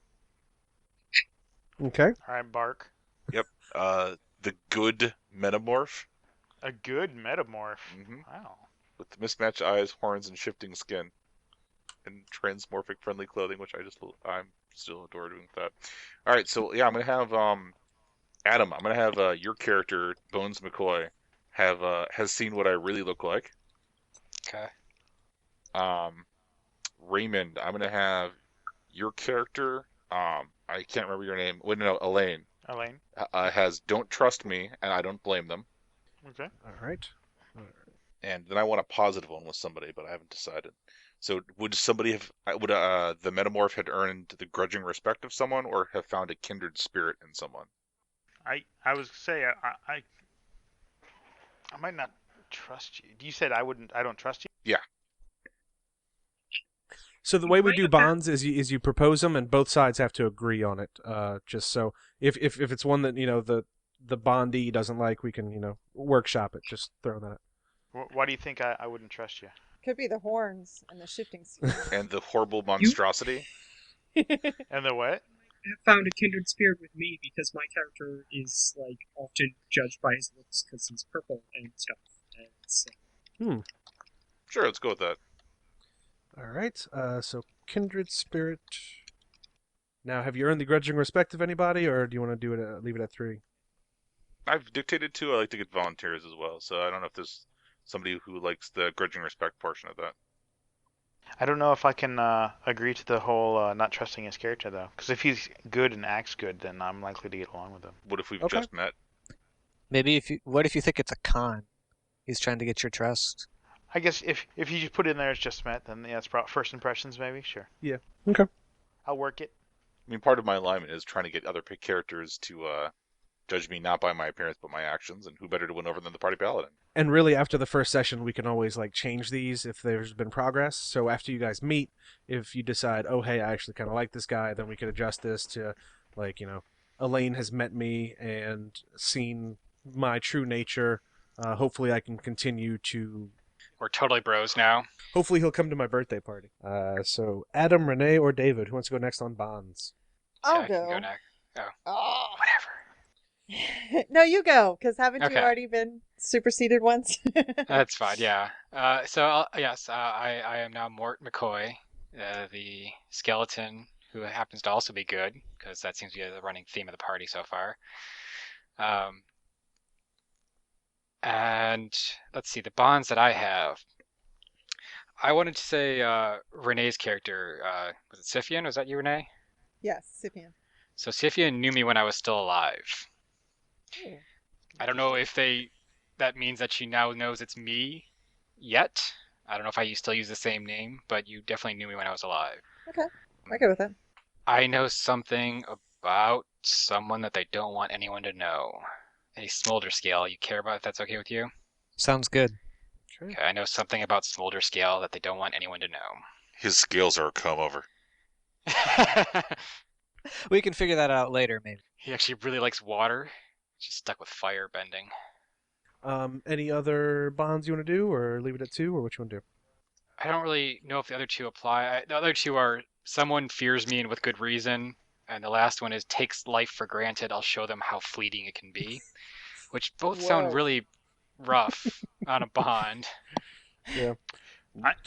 [SPEAKER 1] Okay.
[SPEAKER 7] All right, Bark.
[SPEAKER 2] The good metamorph
[SPEAKER 7] A good metamorph.
[SPEAKER 2] Mhm.
[SPEAKER 7] Wow.
[SPEAKER 2] with mismatched eyes, horns, and shifting skin, and transmorphic friendly clothing, which I'm still adore doing that. All right, so yeah, I'm gonna have Adam. I'm gonna have your character Bones McCoy has seen what I really look like.
[SPEAKER 6] Okay.
[SPEAKER 2] Raymond, I'm gonna have your character. I can't remember your name. Wait, no, Alain.
[SPEAKER 7] Alain.
[SPEAKER 2] Has don't trust me, and I don't blame them.
[SPEAKER 7] Okay.
[SPEAKER 1] All right.
[SPEAKER 2] And then I want a positive one with somebody, but I haven't decided. So would the metamorph had earned the grudging respect of someone, or have found a kindred spirit in someone?
[SPEAKER 7] I was gonna say I might not trust you. You said I don't trust you.
[SPEAKER 1] So the way we do bonds is you propose them, and both sides have to agree on it. Just so if it's one that the bondee doesn't like, we can workshop it. Just throw that.
[SPEAKER 7] Why do you think I wouldn't trust you?
[SPEAKER 4] Could be the horns and the shifting sphere.
[SPEAKER 2] And the horrible monstrosity?
[SPEAKER 7] And the what?
[SPEAKER 5] Have found a kindred spirit with me because my character is, like, often judged by his looks because he's purple and stuff. And so,
[SPEAKER 2] Sure, let's go with that.
[SPEAKER 1] All right. So kindred spirit. Now, have you earned the grudging respect of anybody, or do you want to do it? Leave it at 3?
[SPEAKER 2] I've dictated 2. I like to get volunteers as well, so I don't know if there's somebody who likes the grudging respect portion of that.
[SPEAKER 7] I don't know if I can agree to the whole not trusting his character though, because if he's good and acts good, then I'm likely to get along with him.
[SPEAKER 2] What if we've
[SPEAKER 1] Okay.
[SPEAKER 2] just met?
[SPEAKER 8] Maybe what if you think it's a con? He's trying to get your trust.
[SPEAKER 7] I guess if you just put in there as just met, then yeah, it's first impressions maybe. Sure.
[SPEAKER 1] Yeah. Okay.
[SPEAKER 7] I'll work it.
[SPEAKER 2] I mean, part of my alignment is trying to get other characters to judge me not by my appearance but my actions, and who better to win over than the party paladin?
[SPEAKER 1] And really, after the first session, we can always change these if there's been progress. So after you guys meet, if you decide, oh hey, I actually kind of like this guy, then we could adjust this to Alain has met me and seen my true nature. Hopefully I can continue to...
[SPEAKER 6] We're totally bros now.
[SPEAKER 1] Hopefully he'll come to my birthday party. So Adam, Renee, or David, who wants to go next on bonds?
[SPEAKER 4] I'll
[SPEAKER 6] Yeah, I can
[SPEAKER 4] go.
[SPEAKER 6] go next.
[SPEAKER 4] Oh.
[SPEAKER 6] Whatever.
[SPEAKER 4] No, you go, because haven't you
[SPEAKER 6] Okay.
[SPEAKER 4] already been superseded once?
[SPEAKER 6] That's fine, yeah. Yes, I am now Mort McCoy, the skeleton who happens to also be good, because that seems to be the running theme of the party so far. And let's see, the bonds that I have. I wanted to say Renee's character, was it Syfien? Was that you, Renee?
[SPEAKER 4] Yes, Syfien.
[SPEAKER 6] So Syfien knew me when I was still alive.
[SPEAKER 4] Ooh.
[SPEAKER 6] I don't know if that means that she now knows it's me yet. I don't know if I still use the same name, but you definitely knew me when I was alive.
[SPEAKER 4] Okay, I go with that.
[SPEAKER 6] I know something about someone that they don't want anyone to know. A Smoulderscale. You care about if that's okay with you?
[SPEAKER 8] Sounds good.
[SPEAKER 1] Sure.
[SPEAKER 6] Okay, I know something about Smoulderscale that they don't want anyone to know.
[SPEAKER 2] His scales are a comb over.
[SPEAKER 8] We can figure that out later, maybe.
[SPEAKER 6] He actually really likes water. He's just stuck with fire bending.
[SPEAKER 1] Any other bonds you want to do, or leave it at 2, or what you want to do?
[SPEAKER 6] I don't really know if the other two apply. The other two are someone fears me and with good reason, and the last one is takes life for granted. I'll show them how fleeting it can be, which both sound
[SPEAKER 4] Whoa.
[SPEAKER 6] really rough on a bond.
[SPEAKER 1] Yeah.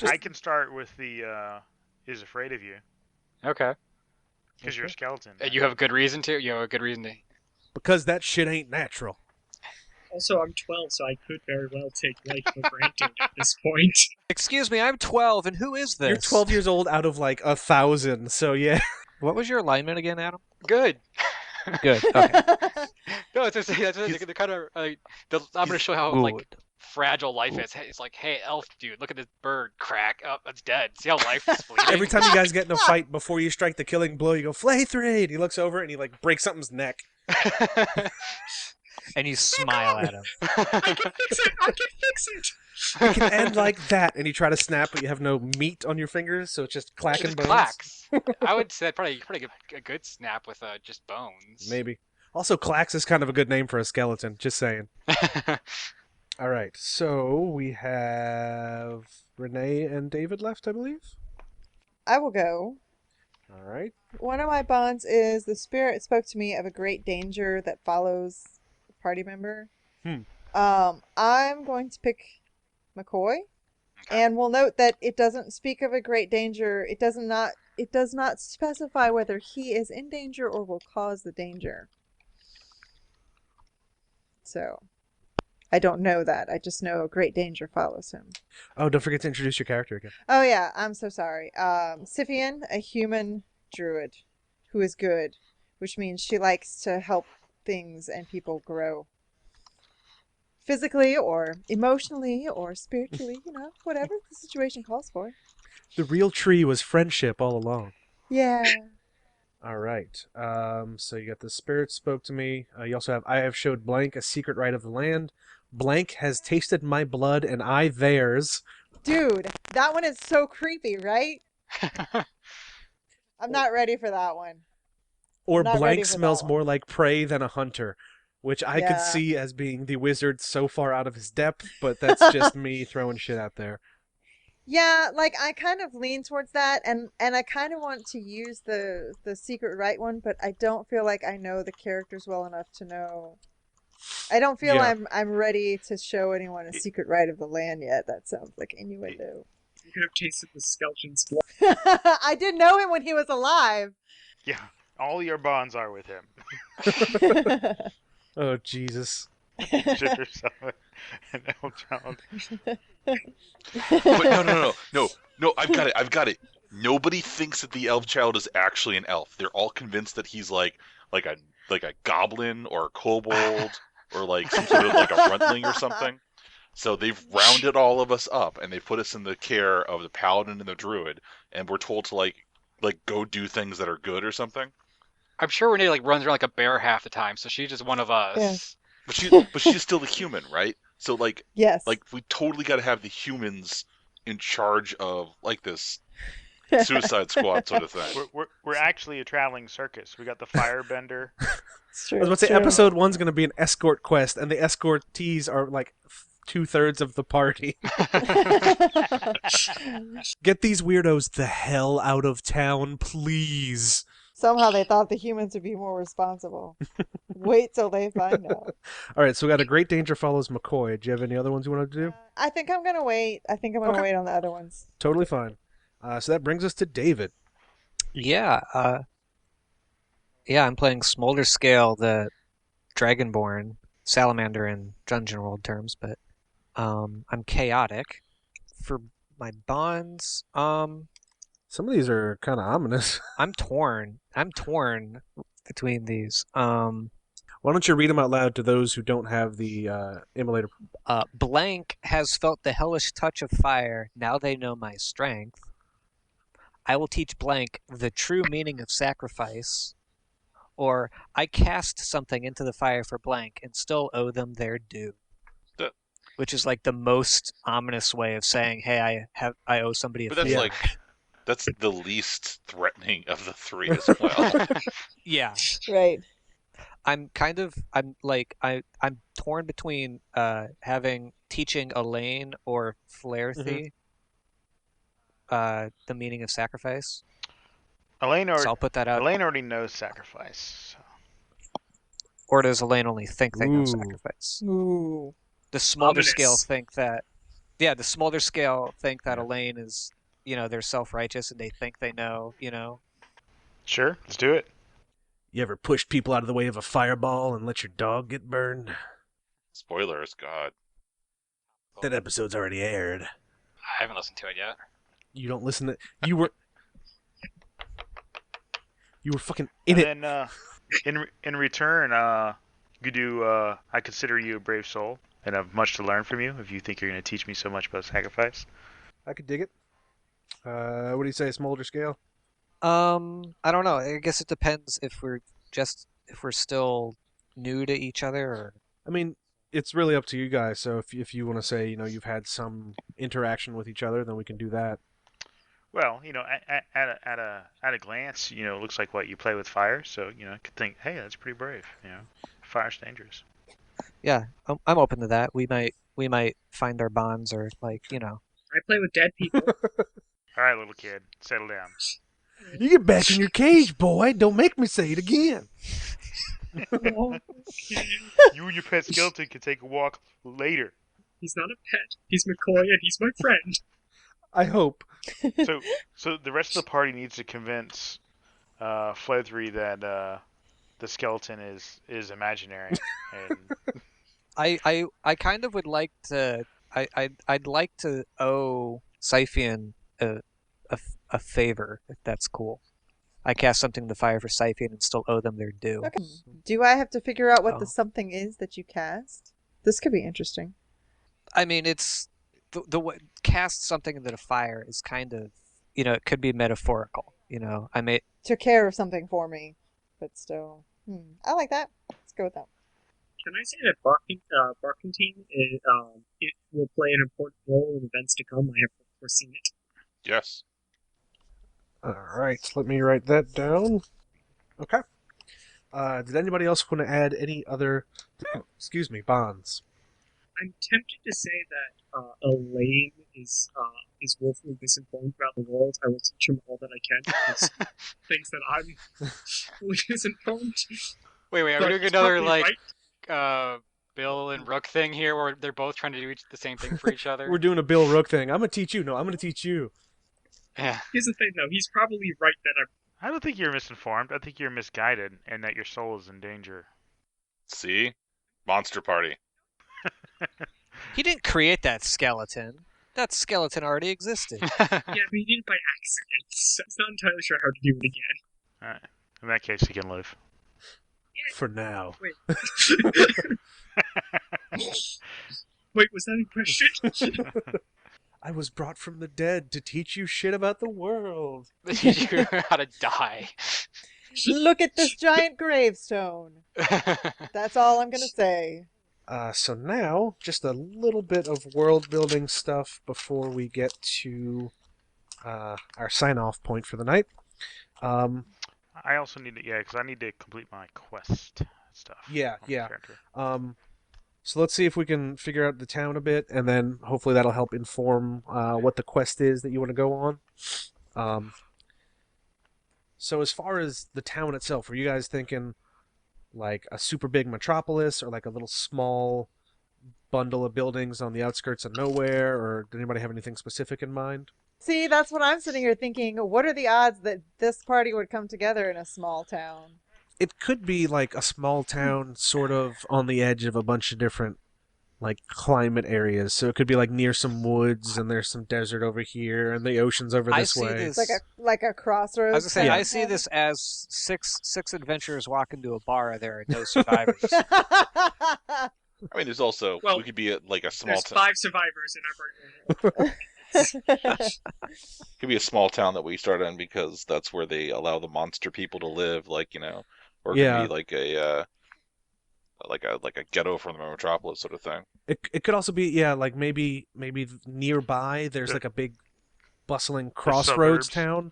[SPEAKER 7] I can start with the is afraid of you
[SPEAKER 6] Okay.
[SPEAKER 7] because you're a skeleton.
[SPEAKER 6] You have a good reason to? You have a good reason to?
[SPEAKER 1] Because that shit ain't natural.
[SPEAKER 5] Also, I'm 12, so I could very well take life for granted at this point.
[SPEAKER 8] Excuse me, I'm 12, and who is this?
[SPEAKER 1] You're 12 years old out of like 1,000, so yeah.
[SPEAKER 8] What was your alignment again, Adam?
[SPEAKER 6] Good.
[SPEAKER 8] Good. Okay.
[SPEAKER 6] No, it's they're kind of. I'm going to show how
[SPEAKER 8] Good.
[SPEAKER 6] like fragile life is. Hey, it's like, hey, elf dude, look at this bird crack. Oh, it's dead. See how life is fleeting?
[SPEAKER 1] Every time you guys get in a fight, before you strike the killing blow, you go, Flaithri! And he looks over and he like breaks something's neck.
[SPEAKER 8] And you smile at him.
[SPEAKER 5] I can fix it! I can fix it!
[SPEAKER 1] It can end like that, and you try to snap, but you have no meat on your fingers, so it's just clacking
[SPEAKER 6] Just
[SPEAKER 1] bones.
[SPEAKER 6] clacks. I would say probably a good snap with just bones.
[SPEAKER 1] Maybe. Also, Clax is kind of a good name for a skeleton, just saying. All right, so we have Renee and David left, I believe.
[SPEAKER 4] I will go.
[SPEAKER 1] All right.
[SPEAKER 4] One of my bonds is the spirit spoke to me of a great danger that follows a party member. I'm going to pick McCoy, and we'll note that it doesn't speak of a great danger. It does not specify whether he is in danger or will cause the danger. So, I don't know that. I just know a great danger follows him.
[SPEAKER 1] Oh, don't forget to introduce your character again.
[SPEAKER 4] Oh yeah, I'm so sorry. Syfien, a human druid who is good, which means she likes to help things and people grow. Physically or emotionally or spiritually, whatever the situation calls for.
[SPEAKER 1] The real tree was friendship all along.
[SPEAKER 4] Yeah.
[SPEAKER 1] All right. So you got the spirit spoke to me. You also have I have showed blank a secret right of the land. Blank has tasted my blood and I theirs.
[SPEAKER 4] Dude, that one is so creepy, right? I'm not ready for that one.
[SPEAKER 1] Or
[SPEAKER 4] Not ready
[SPEAKER 1] blank
[SPEAKER 4] for
[SPEAKER 1] smells
[SPEAKER 4] that one.
[SPEAKER 1] more like prey than a hunter, which I could
[SPEAKER 4] Yeah.
[SPEAKER 1] see as being the wizard so far out of his depth, but that's just me throwing shit out there.
[SPEAKER 4] Yeah, like I kind of lean towards that, and I kind of want to use the secret right one, but I don't feel like I know the characters well enough to know. I don't feel
[SPEAKER 1] Yeah.
[SPEAKER 4] I'm ready to show anyone a secret right of the land yet. That sounds like innuendo.
[SPEAKER 5] You could have tasted the skeleton's blood.
[SPEAKER 4] I did know him when he was alive.
[SPEAKER 7] Yeah, all your bonds are with him.
[SPEAKER 1] Oh Jesus!
[SPEAKER 7] Consider yourself an elf child.
[SPEAKER 2] But no, I've got it. Nobody thinks that the elf child is actually an elf. They're all convinced that he's like a goblin or a kobold or like some sort of like a runtling or something. So they've rounded all of us up and they put us in the care of the paladin and the druid, and we're told to like go do things that are good or something.
[SPEAKER 6] I'm sure Renee runs around like a bear half the time, so she's just one of us.
[SPEAKER 4] Yeah.
[SPEAKER 2] But she's still a human, right? So
[SPEAKER 4] Yes.
[SPEAKER 2] we totally got to have the humans in charge of this Suicide Squad sort of thing.
[SPEAKER 7] We're actually a traveling circus. We got the firebender.
[SPEAKER 4] It's true.
[SPEAKER 1] I was about to say, episode 1's going to be an escort quest, and the escortees are like 2/3 of the party. Get these weirdos the hell out of town, please.
[SPEAKER 4] Somehow they thought the humans would be more responsible. Wait till they find out.
[SPEAKER 1] All right, so we got a Great Danger Follows McCoy. Do you have any other ones you want to do?
[SPEAKER 4] I think I'm gonna wait.
[SPEAKER 1] Okay.
[SPEAKER 4] Wait on the other ones.
[SPEAKER 1] Totally fine. So that brings us to David.
[SPEAKER 8] Yeah, I'm playing Smoulderscale, the Dragonborn salamander in Dungeon World terms, but I'm chaotic. For my bonds,
[SPEAKER 1] Some of these are kind of ominous.
[SPEAKER 8] I'm torn between these.
[SPEAKER 1] Why don't you read them out loud to those who don't have the immolator?
[SPEAKER 8] Blank has felt the hellish touch of fire. Now they know my strength. I will teach Blank the true meaning of sacrifice. Or I cast something into the fire for Blank and still owe them their due. Which is like the most ominous way of saying, hey, I owe somebody a
[SPEAKER 2] But that's
[SPEAKER 8] favor.
[SPEAKER 2] that's the least threatening of the three as well.
[SPEAKER 8] Yeah.
[SPEAKER 4] Right.
[SPEAKER 8] I'm torn between teaching Alain or Flaithri the meaning of sacrifice.
[SPEAKER 7] Alain
[SPEAKER 8] So I'll put that out.
[SPEAKER 7] Alain already knows sacrifice. So.
[SPEAKER 8] Or does Alain only think they know
[SPEAKER 1] Ooh.
[SPEAKER 8] sacrifice?
[SPEAKER 4] Ooh.
[SPEAKER 8] The Smoulderscale
[SPEAKER 5] Ominous.
[SPEAKER 8] think that. Yeah, the Smoulderscale think that Alain is, they're self-righteous and they think they know,
[SPEAKER 7] Sure, let's do it.
[SPEAKER 1] You ever pushed people out of the way of a fireball and let your dog get burned?
[SPEAKER 2] Spoilers, God.
[SPEAKER 1] That episode's already aired.
[SPEAKER 6] I haven't listened to it yet.
[SPEAKER 1] You don't listen to... You were fucking in
[SPEAKER 7] And
[SPEAKER 1] it.
[SPEAKER 7] then, in return, you do. I consider you a brave soul, and I have much to learn from you. If you think you're going to teach me so much about sacrifice,
[SPEAKER 1] I could dig it. What do you say, Smoulderscale?
[SPEAKER 8] I don't know. I guess it depends if we're still new to each other or...
[SPEAKER 1] I mean, it's really up to you guys. So if you want to say, you've had some interaction with each other, then we can do that.
[SPEAKER 7] well, at a glance, it looks like what you play with fire. So I could think, hey, that's pretty brave. Fire's dangerous.
[SPEAKER 8] Yeah, I'm open to that. We might find our bonds or
[SPEAKER 5] I play with dead people.
[SPEAKER 7] All right, little kid, settle down.
[SPEAKER 1] You get back in your cage, boy. Don't make me say it again.
[SPEAKER 7] You and your pet skeleton can take a walk later.
[SPEAKER 5] He's not a pet. He's McCoy, and he's my friend.
[SPEAKER 1] I hope.
[SPEAKER 7] So the rest of the party needs to convince Flaithri that the skeleton is imaginary. And
[SPEAKER 8] I kind of would like to. I'd like to owe Syfien a favor, if that's cool. I cast something in the fire for Syfien and still owe them their due.
[SPEAKER 4] Okay. Do I have to figure out what
[SPEAKER 8] Oh.
[SPEAKER 4] the something is that you cast? This could be interesting.
[SPEAKER 8] I mean, it's the way cast something into the fire is kind of it could be metaphorical. I may
[SPEAKER 4] Took care of something for me, but still, I like that. Let's go with that.
[SPEAKER 5] Can I say that Barquentine it will play an important role in events to come? I have foreseen it.
[SPEAKER 2] Yes.
[SPEAKER 1] All right, let me write that down. Okay. Did anybody else want to add any other, bonds?
[SPEAKER 5] I'm tempted to say that Alain is woefully misinformed about the world. I will teach him all that I can because thinks that I'm fully misinformed.
[SPEAKER 6] Wait, are we
[SPEAKER 5] But
[SPEAKER 6] doing
[SPEAKER 5] he's
[SPEAKER 6] another
[SPEAKER 5] probably right.
[SPEAKER 6] Bill and Rook thing here, where they're both trying to do the same thing for each other?
[SPEAKER 1] We're doing a Bill Rook thing. I'm going to teach you. No, I'm going to teach you.
[SPEAKER 6] Yeah.
[SPEAKER 5] Here's the thing, though. He's probably right that
[SPEAKER 7] I don't think you're misinformed. I think you're misguided, and that your soul is in danger.
[SPEAKER 2] See? Monster Party.
[SPEAKER 8] He didn't create that skeleton. That skeleton already existed.
[SPEAKER 5] Yeah, but he did it by accident. So he's not entirely sure how to do it again.
[SPEAKER 7] All right. In that case, you can live.
[SPEAKER 1] For now.
[SPEAKER 5] Wait. Wait, was that a question?
[SPEAKER 1] I was brought from the dead to teach you shit about the world.
[SPEAKER 6] They teach you how to die.
[SPEAKER 4] Look at this giant gravestone. That's all I'm gonna say.
[SPEAKER 1] So now, just a little bit of world building stuff before we get to our sign-off point for the night.
[SPEAKER 7] I also need to, because I need to complete my quest stuff.
[SPEAKER 1] Yeah,
[SPEAKER 7] on my
[SPEAKER 1] yeah.
[SPEAKER 7] character.
[SPEAKER 1] So let's see if we can figure out the town a bit, and then hopefully that'll help inform what the quest is that you want to go on. So as far as the town itself, are you guys thinking like a super big metropolis, or like a little small bundle of buildings on the outskirts of nowhere, or did anybody have anything specific in mind?
[SPEAKER 4] See, that's what I'm sitting here thinking. What are the odds that this party would come together in a small town?
[SPEAKER 1] It could be like a small town sort of on the edge of a bunch of different like climate areas. So it could be like near some woods, and there's some desert over here, and the ocean's over
[SPEAKER 8] I
[SPEAKER 1] this
[SPEAKER 8] see
[SPEAKER 1] way.
[SPEAKER 8] this-
[SPEAKER 4] It's like a crossroads.
[SPEAKER 8] I was gonna say,
[SPEAKER 1] Yeah.
[SPEAKER 8] I see this as six adventurers walk into a bar. There are no survivors.
[SPEAKER 2] I mean, there's also
[SPEAKER 5] Well,
[SPEAKER 2] we could be at like a small
[SPEAKER 5] There's
[SPEAKER 2] town.
[SPEAKER 5] 5 survivors in our party.
[SPEAKER 2] Could be a small town that we start in because that's where they allow the monster people to live, like, you know, or it
[SPEAKER 1] Yeah.
[SPEAKER 2] could be like a like a ghetto from the metropolis sort of thing.
[SPEAKER 1] It could also be like maybe nearby there's like a big bustling crossroads
[SPEAKER 7] suburbs.
[SPEAKER 1] town,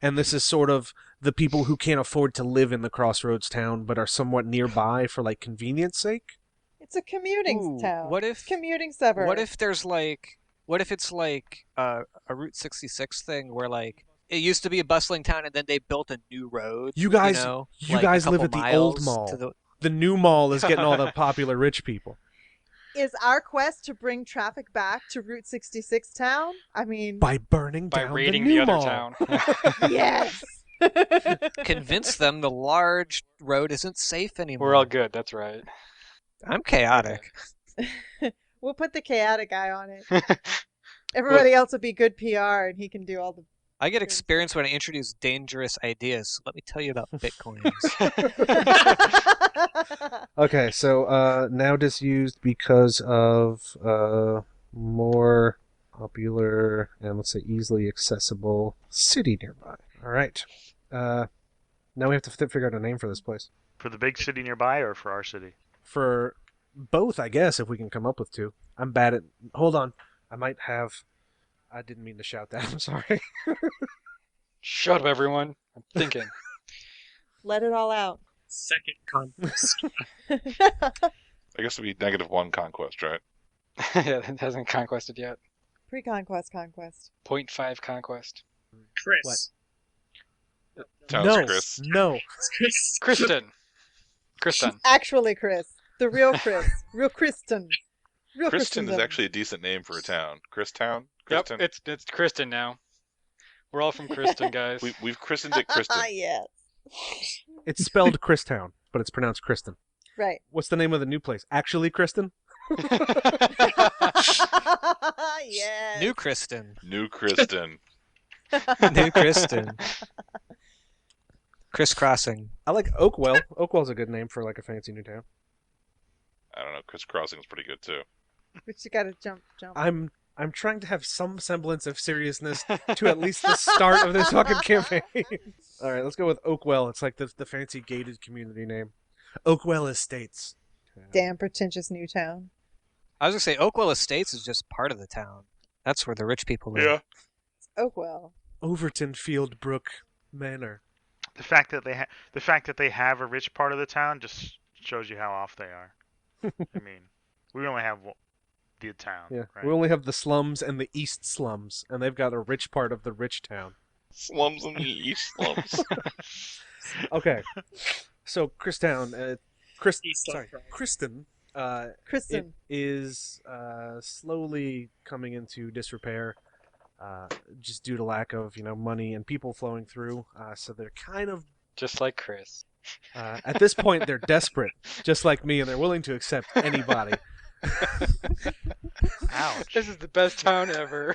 [SPEAKER 1] and this is sort of the people who can't afford to live in the crossroads town but are somewhat nearby for like convenience sake.
[SPEAKER 4] It's a commuting
[SPEAKER 8] Ooh,
[SPEAKER 4] town.
[SPEAKER 8] what if-
[SPEAKER 4] commuting suburb?
[SPEAKER 8] What if there's like, what if it's like a Route 66 thing where like it used to be a bustling town and then they built a new road?
[SPEAKER 1] You guys-
[SPEAKER 8] know,
[SPEAKER 1] you
[SPEAKER 8] like a
[SPEAKER 1] guys live
[SPEAKER 8] couple
[SPEAKER 1] at the old
[SPEAKER 8] miles
[SPEAKER 1] mall.
[SPEAKER 8] to
[SPEAKER 1] The new mall is getting all the popular rich people.
[SPEAKER 4] is our quest to bring traffic back to Route 66 town? I mean,
[SPEAKER 1] By burning
[SPEAKER 6] By
[SPEAKER 1] down
[SPEAKER 6] raiding
[SPEAKER 1] the new
[SPEAKER 6] other
[SPEAKER 1] mall.
[SPEAKER 6] town.
[SPEAKER 4] yes.
[SPEAKER 8] convince them the large road isn't safe anymore.
[SPEAKER 6] We're all good. That's right.
[SPEAKER 8] I'm chaotic.
[SPEAKER 4] We'll put the chaotic guy on it. Everybody else will be good PR, and he can do all the.
[SPEAKER 8] I get experience when I introduce dangerous ideas. So let me tell you about bitcoins.
[SPEAKER 1] Okay, so now disused because of more popular and let's say easily accessible city nearby. All right. Now we have to figure out a name for this place.
[SPEAKER 7] For the big city nearby or for our city?
[SPEAKER 1] For both, I guess, if we can come up with two. I'm bad at... Hold on. I might have... I didn't mean to shout that. I'm sorry.
[SPEAKER 6] Shut up, everyone. I'm thinking.
[SPEAKER 4] Let it all out.
[SPEAKER 5] Second conquest.
[SPEAKER 2] I guess it'd be -1 conquest, right?
[SPEAKER 6] Yeah, it hasn't conquested yet.
[SPEAKER 4] Pre-conquest, conquest.
[SPEAKER 6] 0.5 conquest.
[SPEAKER 5] Chris.
[SPEAKER 2] Town's
[SPEAKER 1] no,
[SPEAKER 2] Kriss.
[SPEAKER 1] no.
[SPEAKER 5] Chris.
[SPEAKER 6] Kristowne.
[SPEAKER 4] Actually, Chris. The real Chris. Real Kristen. Real
[SPEAKER 2] Kristowne is
[SPEAKER 4] Christendom.
[SPEAKER 2] actually a decent name for a town. Kristown?
[SPEAKER 6] Yep,
[SPEAKER 2] Kristowne?
[SPEAKER 6] it's Kristen now. We're all from Kristen, guys.
[SPEAKER 2] We've christened it Kristowne.
[SPEAKER 4] yes.
[SPEAKER 1] It's spelled Christown, but it's pronounced Kristen.
[SPEAKER 4] Right.
[SPEAKER 1] What's the name of the new place? Actually, Kristen?
[SPEAKER 4] yes.
[SPEAKER 8] New Kristen.
[SPEAKER 2] New Kristen.
[SPEAKER 8] New Kristen. Crisscrossing.
[SPEAKER 1] I like Oakwell. Oakwell's a good name for like a fancy new town.
[SPEAKER 2] I don't know. Crisscrossing is pretty good too.
[SPEAKER 4] But you gotta jump.
[SPEAKER 1] I'm trying to have some semblance of seriousness to at least the start of this fucking campaign. All right, let's go with Oakwell. It's like the fancy gated community name. Oakwell Estates.
[SPEAKER 4] Damn pretentious new town.
[SPEAKER 8] I was gonna say Oakwell Estates is just part of the town. That's where the rich people live.
[SPEAKER 2] Yeah.
[SPEAKER 4] It's Oakwell.
[SPEAKER 1] Overton Field Brook Manor.
[SPEAKER 7] The fact that they have a rich part of the town just shows you how off they are. I mean, we only have the town.
[SPEAKER 1] Yeah,
[SPEAKER 7] Right?
[SPEAKER 1] we only have the slums and the east slums, and they've got a rich part of the rich town.
[SPEAKER 2] Slums in the east slums.
[SPEAKER 1] Okay, so Kristowne,
[SPEAKER 5] East
[SPEAKER 1] sorry,
[SPEAKER 5] Left.
[SPEAKER 1] Kristen,
[SPEAKER 4] Kristen.
[SPEAKER 1] it is slowly coming into disrepair, just due to lack of money and people flowing through. So they're kind of
[SPEAKER 6] Just like Chris.
[SPEAKER 1] at this point they're desperate, just like me, and they're willing to accept anybody.
[SPEAKER 7] Ouch.
[SPEAKER 6] This is the best town ever.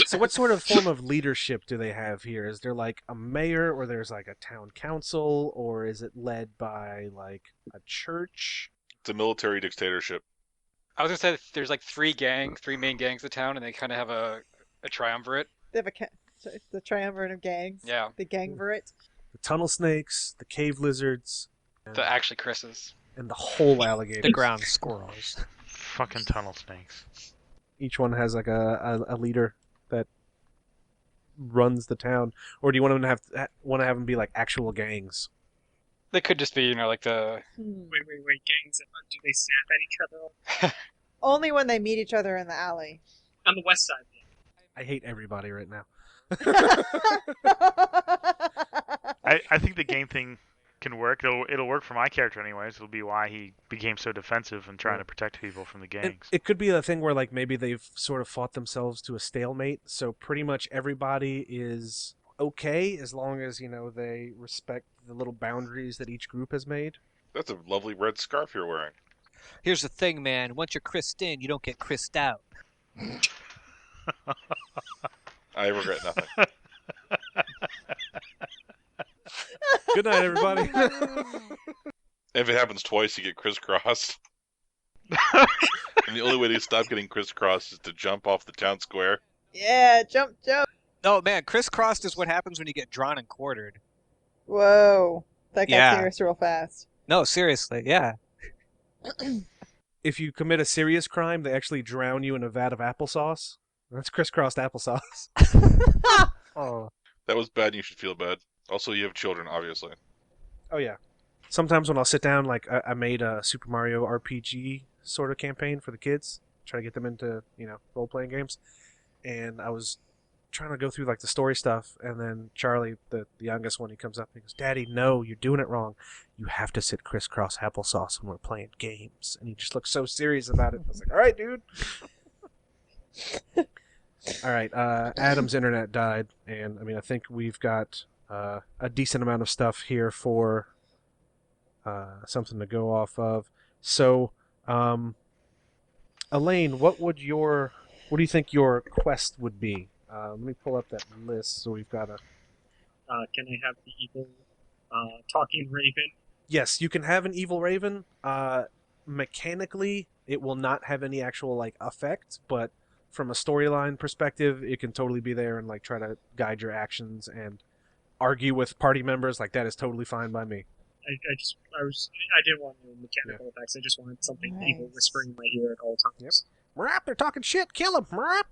[SPEAKER 1] So what sort of form of leadership do they have here? Is there like a mayor, or there's like a town council, or is it led by like a church?
[SPEAKER 2] It's a military dictatorship.
[SPEAKER 6] I was gonna say that there's like three main gangs of town, and they kind of have a triumvirate.
[SPEAKER 4] They have the triumvirate of gangs.
[SPEAKER 6] Yeah,
[SPEAKER 4] The gangvirate.
[SPEAKER 1] The tunnel snakes, the cave lizards,
[SPEAKER 6] the actually Chris's.
[SPEAKER 1] and the whole alligators.
[SPEAKER 8] The ground squirrels.
[SPEAKER 7] Fucking tunnel snakes.
[SPEAKER 1] Each one has like a leader. that runs the town, or do you want them to have them be like actual gangs?
[SPEAKER 6] They could just be, like the.
[SPEAKER 5] Wait. Gangs. Do they snap at each other?
[SPEAKER 4] Only when they meet each other in the alley.
[SPEAKER 5] On the west side.
[SPEAKER 1] I hate everybody right now.
[SPEAKER 7] I think the game thing can work. It'll work for my character anyways. It'll be why he became so defensive and trying to protect people from the gangs.
[SPEAKER 1] It could be a thing where like maybe they've sort of fought themselves to a stalemate, so pretty much everybody is okay as long as they respect the little boundaries that each group has made.
[SPEAKER 2] That's a lovely red scarf you're wearing.
[SPEAKER 8] Here's the thing, man. Once you're Krissed in, you don't get Krissed out.
[SPEAKER 2] I regret nothing.
[SPEAKER 1] Good night, everybody.
[SPEAKER 2] If it happens twice, you get crisscrossed. And the only way to stop getting crisscrossed is to jump off the town square.
[SPEAKER 4] Yeah, jump.
[SPEAKER 8] Oh, man, crisscrossed is what happens when you get drawn and quartered.
[SPEAKER 4] Whoa. That got
[SPEAKER 8] Yeah.
[SPEAKER 4] serious real fast.
[SPEAKER 8] No, seriously, yeah.
[SPEAKER 1] If you commit a serious crime, they actually drown you in a vat of applesauce. That's crisscrossed applesauce.
[SPEAKER 8] Oh.
[SPEAKER 2] That was bad and you should feel bad. Also, you have children, obviously.
[SPEAKER 1] Oh, yeah. Sometimes when I'll sit down, like, I made a Super Mario RPG sort of campaign for the kids, try to get them into, role-playing games, and I was trying to go through, like, the story stuff, and then Charlie, the youngest one, he comes up and he goes, "Daddy, no, you're doing it wrong. You have to sit crisscross applesauce when we're playing games." And he just looked so serious about it. I was like, all right, dude. All right, Adam's internet died, and, I think we've got a decent amount of stuff here for something to go off of. So, Alain, what do you think your quest would be? Let me pull up that list. So we've got a.
[SPEAKER 5] Can I have the evil talking raven?
[SPEAKER 1] Yes, you can have an evil raven. Mechanically, it will not have any actual effect, but from a storyline perspective, it can totally be there and try to guide your actions and argue with party members. That is totally fine by me.
[SPEAKER 5] I didn't want no mechanical effects. I just wanted something evil whispering in my ear at all times.
[SPEAKER 1] Mrap, they're talking shit. Kill them, Mrap.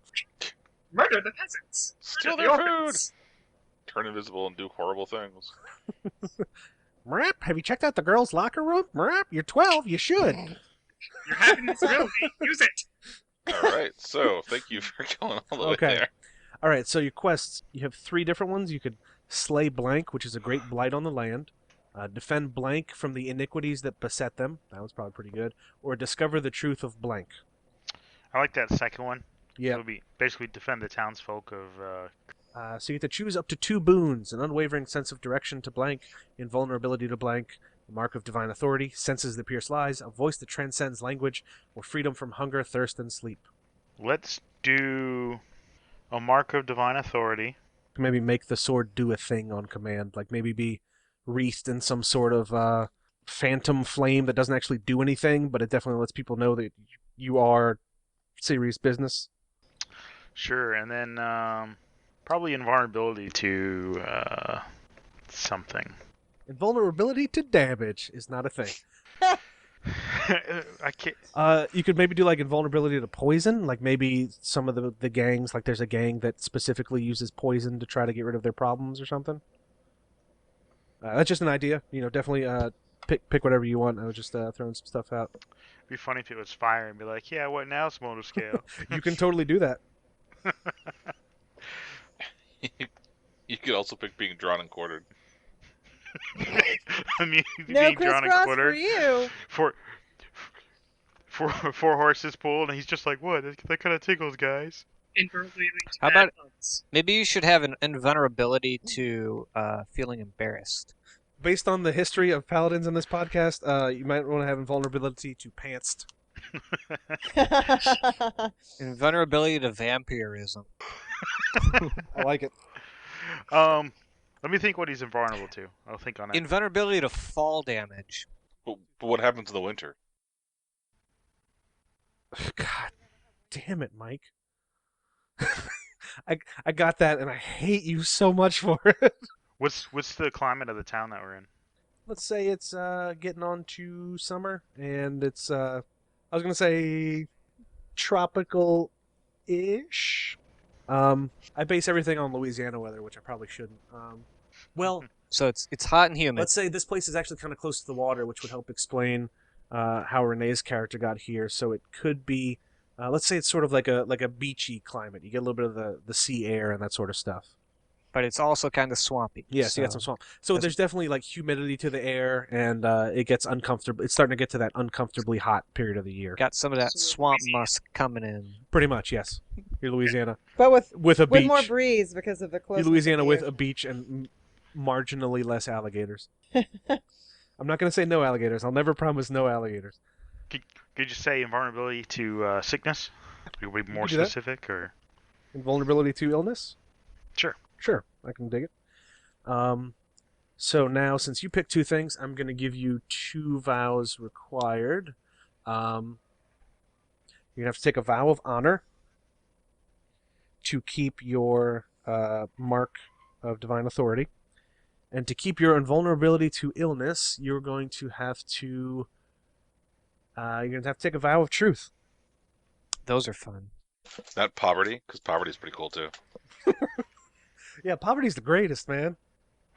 [SPEAKER 5] Murder the peasants.
[SPEAKER 2] Steal
[SPEAKER 5] Murder
[SPEAKER 2] their
[SPEAKER 5] the
[SPEAKER 2] food.
[SPEAKER 5] orphans.
[SPEAKER 2] Turn invisible and do horrible things.
[SPEAKER 1] Mrap, have you checked out the girls' locker room? Mrap, you're 12. You should.
[SPEAKER 5] You're having this ability. Use it.
[SPEAKER 2] All right, so thank you for going all the way there.
[SPEAKER 1] All right, so your quests, you have 3 different ones. You could slay blank, which is a great blight on the land. Defend blank from the iniquities that beset them. That one's probably pretty good. Or discover the truth of blank.
[SPEAKER 7] I like that second one.
[SPEAKER 1] Yeah.
[SPEAKER 7] It'll be basically defend the townsfolk of.
[SPEAKER 1] So you get to choose up to 2 boons: an unwavering sense of direction to blank, invulnerability to blank, a mark of divine authority, senses that pierce lies, a voice that transcends language, or freedom from hunger, thirst, and sleep.
[SPEAKER 7] Let's do a mark of divine authority.
[SPEAKER 1] Maybe make the sword do a thing on command, maybe be wreathed in some sort of phantom flame that doesn't actually do anything, but it definitely lets people know that you are serious business.
[SPEAKER 7] Sure, and then probably invulnerability to something.
[SPEAKER 1] Invulnerability to damage is not a thing.
[SPEAKER 7] I can't.
[SPEAKER 1] You could maybe do invulnerability to poison, maybe some of the gangs, there's a gang that specifically uses poison to try to get rid of their problems or something. That's just an idea. Definitely pick whatever you want. I was just throwing some stuff out.
[SPEAKER 7] It'd be funny if it was fire and be like, yeah, what now, Smoulderscale?
[SPEAKER 1] You can totally do that.
[SPEAKER 2] You could also pick being drawn and quartered.
[SPEAKER 4] No
[SPEAKER 7] being drawn and
[SPEAKER 4] crisscross
[SPEAKER 7] quartered
[SPEAKER 4] for you.
[SPEAKER 7] Four horses pulled, and he's just like, what? That kind of tickles, guys.
[SPEAKER 5] Invulnerability to
[SPEAKER 8] How
[SPEAKER 5] bad
[SPEAKER 8] about-
[SPEAKER 5] bugs.
[SPEAKER 8] Maybe you should have an invulnerability to feeling embarrassed.
[SPEAKER 1] Based on the history of paladins in this podcast, you might want to have invulnerability to pantsed.
[SPEAKER 8] Invulnerability to vampirism.
[SPEAKER 1] I like it.
[SPEAKER 7] Let me think what he's invulnerable to. I'll think on it.
[SPEAKER 8] Invulnerability to fall damage.
[SPEAKER 2] But what happens in the winter?
[SPEAKER 1] God damn it, Mike. I got that, and I hate you so much for it.
[SPEAKER 7] What's the climate of the town that we're in?
[SPEAKER 1] Let's say it's getting on to summer, and it's I was gonna say tropical-ish. I base everything on Louisiana weather, which I probably shouldn't. Well,
[SPEAKER 8] So it's hot and humid.
[SPEAKER 1] let's say this place is actually kind of close to the water, which would help explain how Renee's character got here. So it could be, let's say it's sort of like a beachy climate. You get a little bit of the sea air and that sort of stuff.
[SPEAKER 8] But it's also kind of swampy.
[SPEAKER 1] Yes, you got some swamp. So there's definitely like humidity to the air, and it gets uncomfortable. It's starting to get to that uncomfortably hot period of the year.
[SPEAKER 8] Got some of that swamp musk coming in.
[SPEAKER 1] Pretty much, yes. You're Louisiana
[SPEAKER 4] But
[SPEAKER 1] with a beach.
[SPEAKER 4] with more breeze because of the closeness.
[SPEAKER 1] You're Louisiana
[SPEAKER 4] of the
[SPEAKER 1] with
[SPEAKER 4] ocean.
[SPEAKER 1] a beach and marginally less alligators. I'm not going to say no alligators. I'll never promise no alligators.
[SPEAKER 7] Could you just say invulnerability to sickness? Could we be more
[SPEAKER 1] do that.
[SPEAKER 7] specific, or?
[SPEAKER 1] Invulnerability to illness?
[SPEAKER 7] Sure.
[SPEAKER 1] Sure, I can dig it. So now, since you picked two things, I'm going to give you 2 vows required. You're going to have to take a vow of honor to keep your mark of divine authority. And to keep your invulnerability to illness, you're going to have to take a vow of truth.
[SPEAKER 8] Those are fun.
[SPEAKER 2] Not poverty, because poverty is pretty cool too.
[SPEAKER 1] Yeah, poverty's the greatest, man.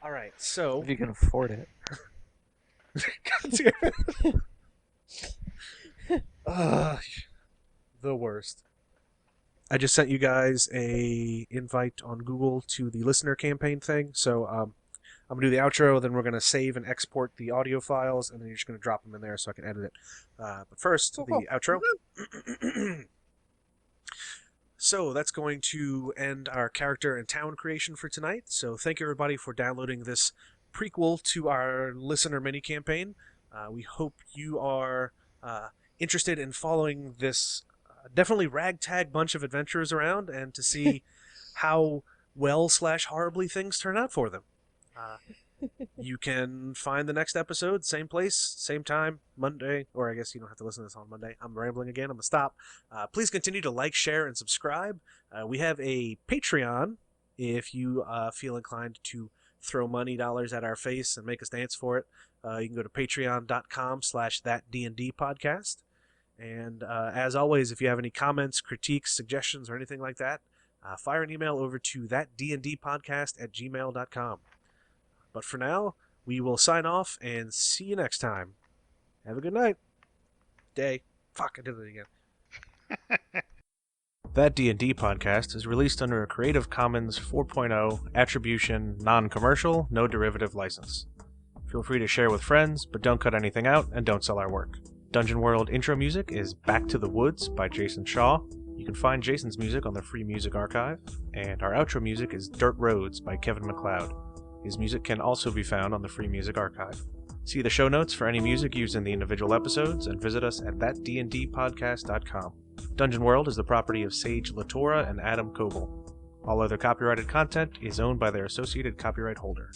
[SPEAKER 1] All right, so
[SPEAKER 8] If you can afford it.
[SPEAKER 1] The worst. I just sent you guys a invite on Google to the listener campaign thing. So I'm gonna do the outro, then we're gonna save and export the audio files, and then you're just gonna drop them in there so I can edit it. But first, the outro. So that's going to end our character and town creation for tonight. So thank you everybody for downloading this prequel to our listener mini campaign. We hope you are interested in following this definitely ragtag bunch of adventurers around and to see how well/horribly things turn out for them. You can find the next episode, same place, same time, Monday, or I guess you don't have to listen to this on Monday. I'm rambling again. I'm going to stop. Please continue to like, share, and subscribe. We have a Patreon if you feel inclined to throw money dollars at our face and make us dance for it. You can go to patreon.com/ThatDnDPodcast. And as always, if you have any comments, critiques, suggestions, or anything like that, fire an email over to ThatDnDPodcast@gmail.com. But for now, we will sign off and see you next time. Have a good night. Day. Fuck, I did it again. That D&D podcast is released under a Creative Commons 4.0 attribution, non-commercial, no derivative license. Feel free to share with friends, but don't cut anything out and don't sell our work. Dungeon World intro music is Back to the Woods by Jason Shaw. You can find Jason's music on the Free Music Archive, and our outro music is Dirt Roads by Kevin MacLeod. His music can also be found on the Free Music Archive. See the show notes for any music used in the individual episodes, and visit us at ThatDnDPodcast.com. Dungeon World is the property of Sage Latora and Adam Coble. All other copyrighted content is owned by their associated copyright holder.